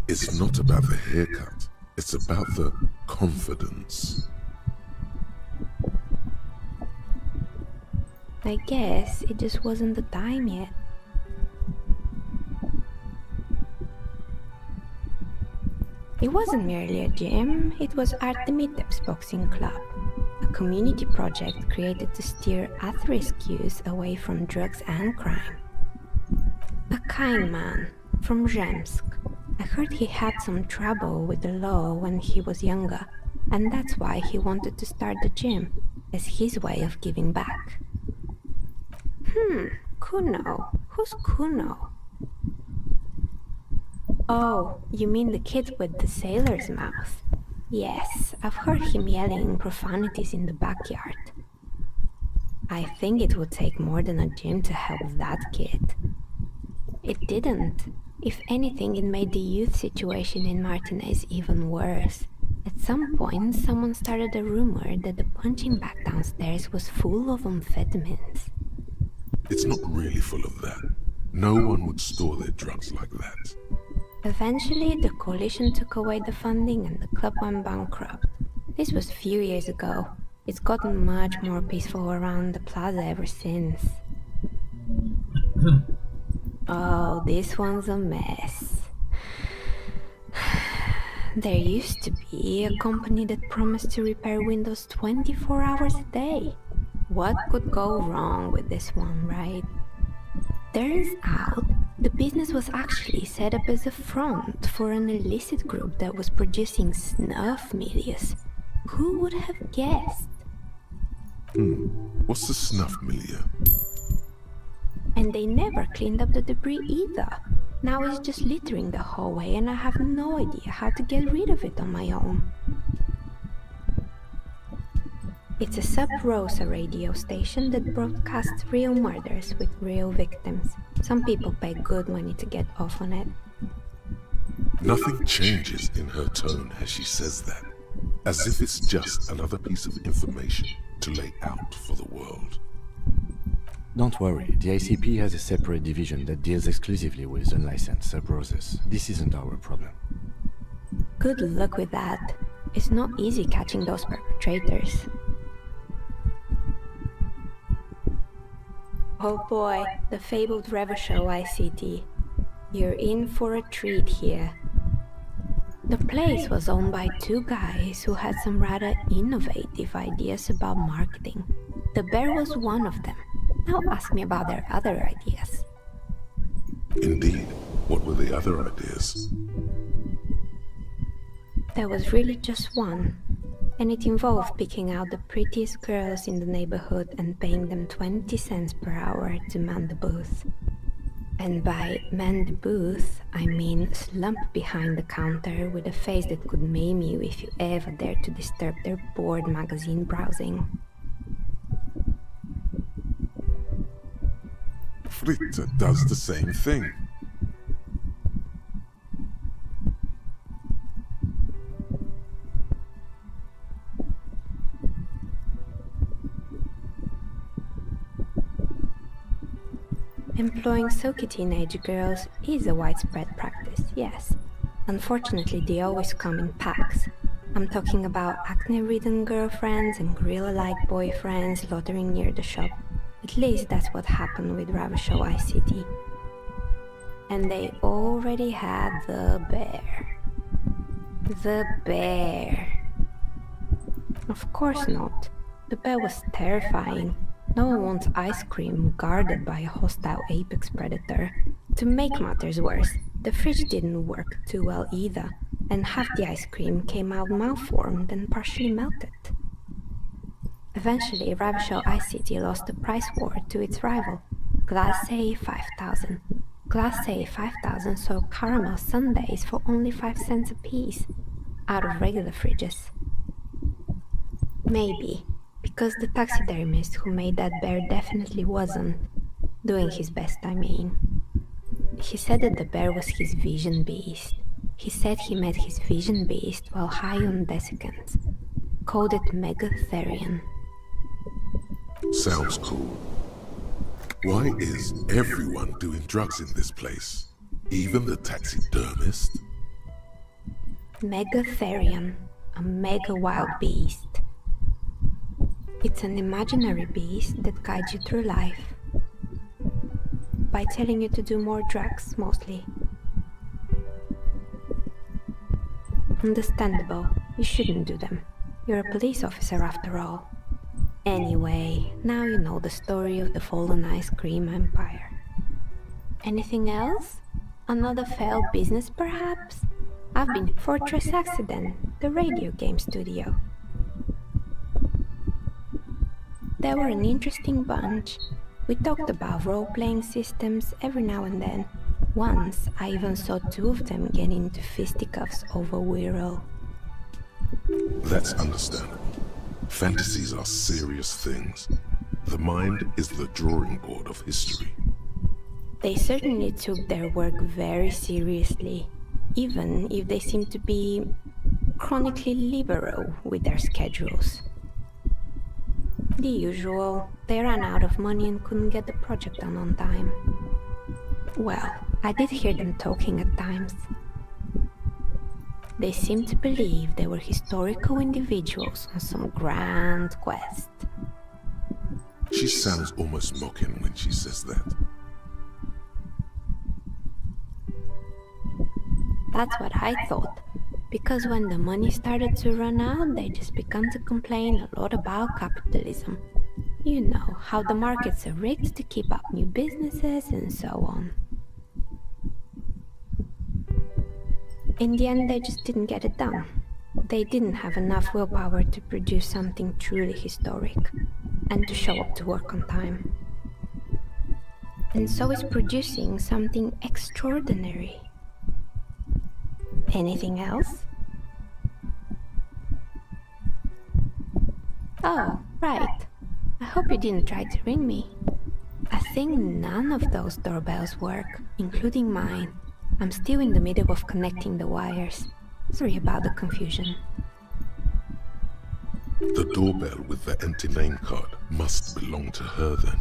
Speaker 3: It's not about the haircut, it's about the confidence.
Speaker 7: I guess it just wasn't the time yet. It wasn't merely a gym, it was Artemitep's boxing club, a community project created to steer at-risk youth away from drugs and crime. A kind man from Zemsk. I heard he had some trouble with the law when he was younger, and that's why he wanted to start the gym, as his way of giving back. Kuno. Who's Kuno? Oh, you mean the kid with the sailor's mouth? Yes, I've heard him yelling profanities in the backyard. I think it would take more than a gym to help that kid. It didn't. If anything, it made the youth situation in Martinez even worse. At some point, someone started a rumor that the punching bag downstairs was full of amphetamines.
Speaker 3: It's not really full of that. No one would store their drugs like that.
Speaker 7: Eventually, the coalition took away the funding and the club went bankrupt. This was a few years ago. It's gotten much more peaceful around the plaza ever since. Oh, this one's a mess. There used to be a company that promised to repair windows 24 hours a day. What could go wrong with this one, right? Turns out, the business was actually set up as a front for an illicit group that was producing snuff milieu. Who would have guessed?
Speaker 3: What's the snuff milieu?
Speaker 7: And they never cleaned up the debris either. Now it's just littering the hallway and I have no idea how to get rid of it on my own. It's a sub-Rosa radio station that broadcasts real murders with real victims. Some people pay good money to get off on it.
Speaker 3: Nothing changes in her tone as she says that, as if it's just another piece of information to lay out for the world.
Speaker 4: Don't worry, the ICP has a separate division that deals exclusively with unlicensed sub-Roses. This isn't our problem.
Speaker 7: Good luck with that. It's not easy catching those perpetrators. Oh boy, the fabled Revachol ICT. You're in for a treat here. The place was owned by two guys who had some rather innovative ideas about marketing. The bear was one of them. Now ask me about their other ideas.
Speaker 3: Indeed. What were the other ideas?
Speaker 7: There was really just one. And it involved picking out the prettiest girls in the neighborhood and paying them 20 cents per hour to man the booth. And by man the booth, I mean slump behind the counter with a face that could maim you if you ever dared to disturb their bored magazine browsing.
Speaker 3: Fritta does the same thing.
Speaker 7: Employing silky teenage girls is a widespread practice, yes. Unfortunately, they always come in packs. I'm talking about acne-ridden girlfriends and gorilla-like boyfriends loitering near the shop. At least that's what happened with Revachol ICT. And they already had the bear. The bear. Of course not. The bear was terrifying. No one wants ice cream guarded by a hostile apex predator. To make matters worse, the fridge didn't work too well either, and half the ice cream came out malformed and partially melted. Eventually, Ravishell Ice City lost the price war to its rival, Glace 5000. Glace 5000 sold caramel sundaes for only 5 cents a piece, out of regular fridges. Maybe, because the taxidermist who made that bear definitely wasn't doing his best, I mean. He said that the bear was his vision beast. He said he met his vision beast while high on desiccants. Called it Megatherion.
Speaker 3: Sounds cool. Why is everyone doing drugs in this place? Even the taxidermist?
Speaker 7: Megatherion, a mega wild beast. It's an imaginary beast that guides you through life. By telling you to do more drugs, mostly. Understandable, you shouldn't do them. You're a police officer after all. Anyway, now you know the story of the fallen ice cream empire. Anything else? Another failed business, perhaps? I've been Fortress Accident, the radio game studio. They were an interesting bunch. We talked about role-playing systems every now and then. Once, I even saw 2 of them get into fisticuffs over Wirral.
Speaker 3: That's understandable. Fantasies are serious things. The mind is the drawing board of history.
Speaker 7: They certainly took their work very seriously, even if they seemed to be chronically liberal with their schedules. The usual, they ran out of money and couldn't get the project done on time. Well, I did hear them talking at times. They seemed to believe they were historical individuals on some grand quest.
Speaker 3: She sounds almost mocking when she says that.
Speaker 7: That's what I thought, because when the money started to run out, they just began to complain a lot about capitalism. You know, how the markets are rigged to keep up new businesses and so on. In the end, they just didn't get it done. They didn't have enough willpower to produce something truly historic, and to show up to work on time. And so is producing something extraordinary. Anything else? Oh, right. I hope you didn't try to ring me. I think none of those doorbells work, including mine. I'm still in the middle of connecting the wires. Sorry about the confusion.
Speaker 3: The doorbell with the empty name card must belong to her then.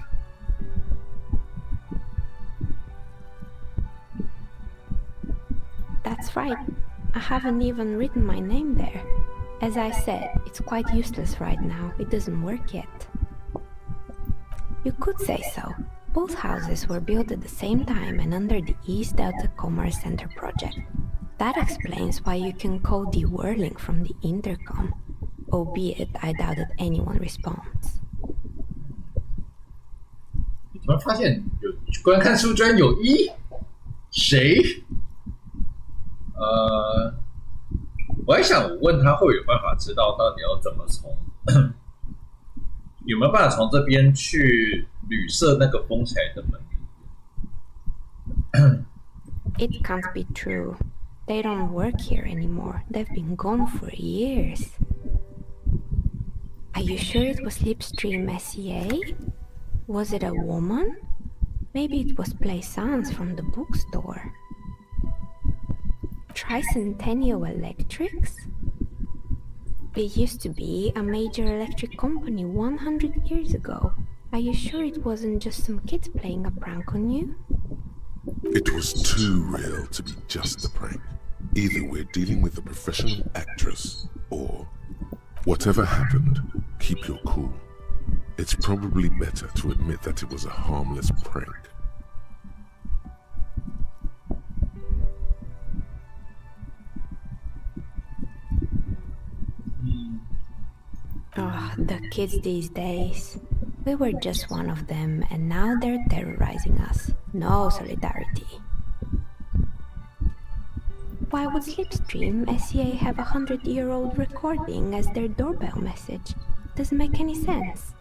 Speaker 7: That's right. I haven't even written my name there. As I said, it's quite useless right now. It doesn't work yet. You could say so. Both houses were built at the same time and under the East Delta Commerce Center project. That explains why you can call the whirling from the intercom, albeit I doubt that anyone responds.
Speaker 1: 你突然发现有观看数居然有1，谁？我还想问他会不会有办法知道到底要怎么从有没有办法从这边去旅社那个封起来的门。
Speaker 7: It can't be true. They don't work here anymore. They've been gone for years. Are you sure it was Slipstream SCA? Was it a woman? Maybe it was Plaisance from the bookstore. Tricentennial Electrics? It used to be a major electric company 100 years ago. Are you sure it wasn't just some kids playing a prank on you?
Speaker 3: It was too real to be just a prank. Either we're dealing with a professional actress, or whatever happened, keep your cool. It's probably better to admit that it was a harmless prank.
Speaker 7: Oh, the kids these days. We were just one of them, and now they're terrorizing us. No solidarity. Why would Slipstream SCA have a 100-year-old recording as their doorbell message? Doesn't make any sense.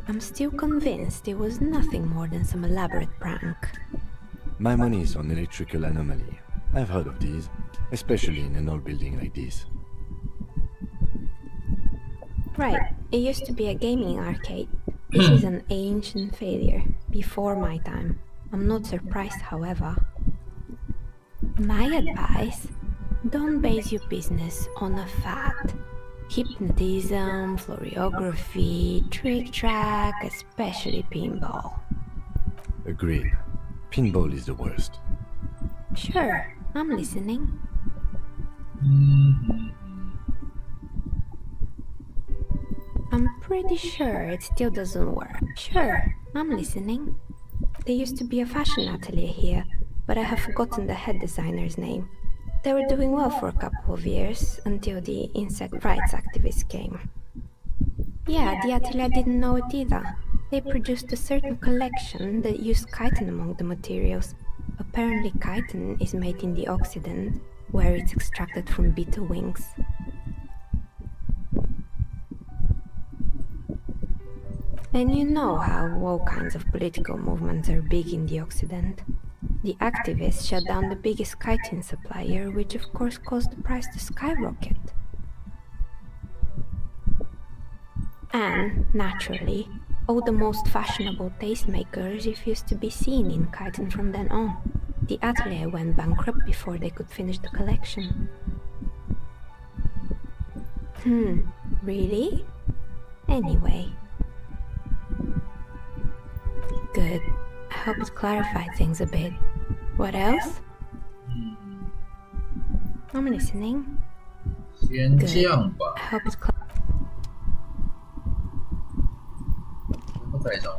Speaker 7: I'm still convinced it was nothing more than some elaborate prank.
Speaker 4: My money is on electrical anomaly. I've heard of these, especially in an old building like this.
Speaker 7: Right, it used to be a gaming arcade. This is an ancient failure, before my time. I'm not surprised, however. My advice, don't base your business on a fad. Hypnotism, floriography, trick-track, especially pinball.
Speaker 4: Agreed. Pinball is the worst.
Speaker 7: Sure, I'm listening. I'm pretty sure it still doesn't work. Sure, I'm listening. There used to be a fashion atelier here, but I have forgotten the head designer's name. They were doing well for a couple of years, until the insect rights activists came. Yeah, the atelier didn't know it either. They produced a certain collection that used chitin among the materials. Apparently chitin is made in the Occident, where it's extracted from beetle wings. And you know how all kinds of political movements are big in the Occident. The activists shut down the biggest chitin supplier, which of course caused the price to skyrocket. And, naturally, all the most fashionable tastemakers refused to be seen in chitin from then on. The atelier went bankrupt before they could finish the collection. Really? Anyway. Good. I hope it clarified things a bit. What else? I'm listening.
Speaker 1: 先这样吧。
Speaker 7: I hope it clarified.
Speaker 1: 不在这。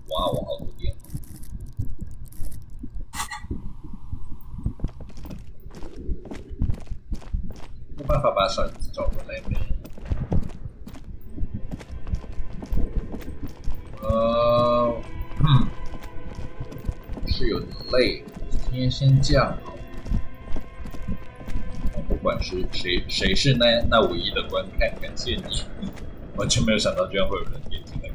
Speaker 1: 哇，我好多电话。没办法把骰子找回来没？是有点累，今天先这样好。不管是谁是那唯一的观看，感谢你。完全没有想到居然会有人点进来。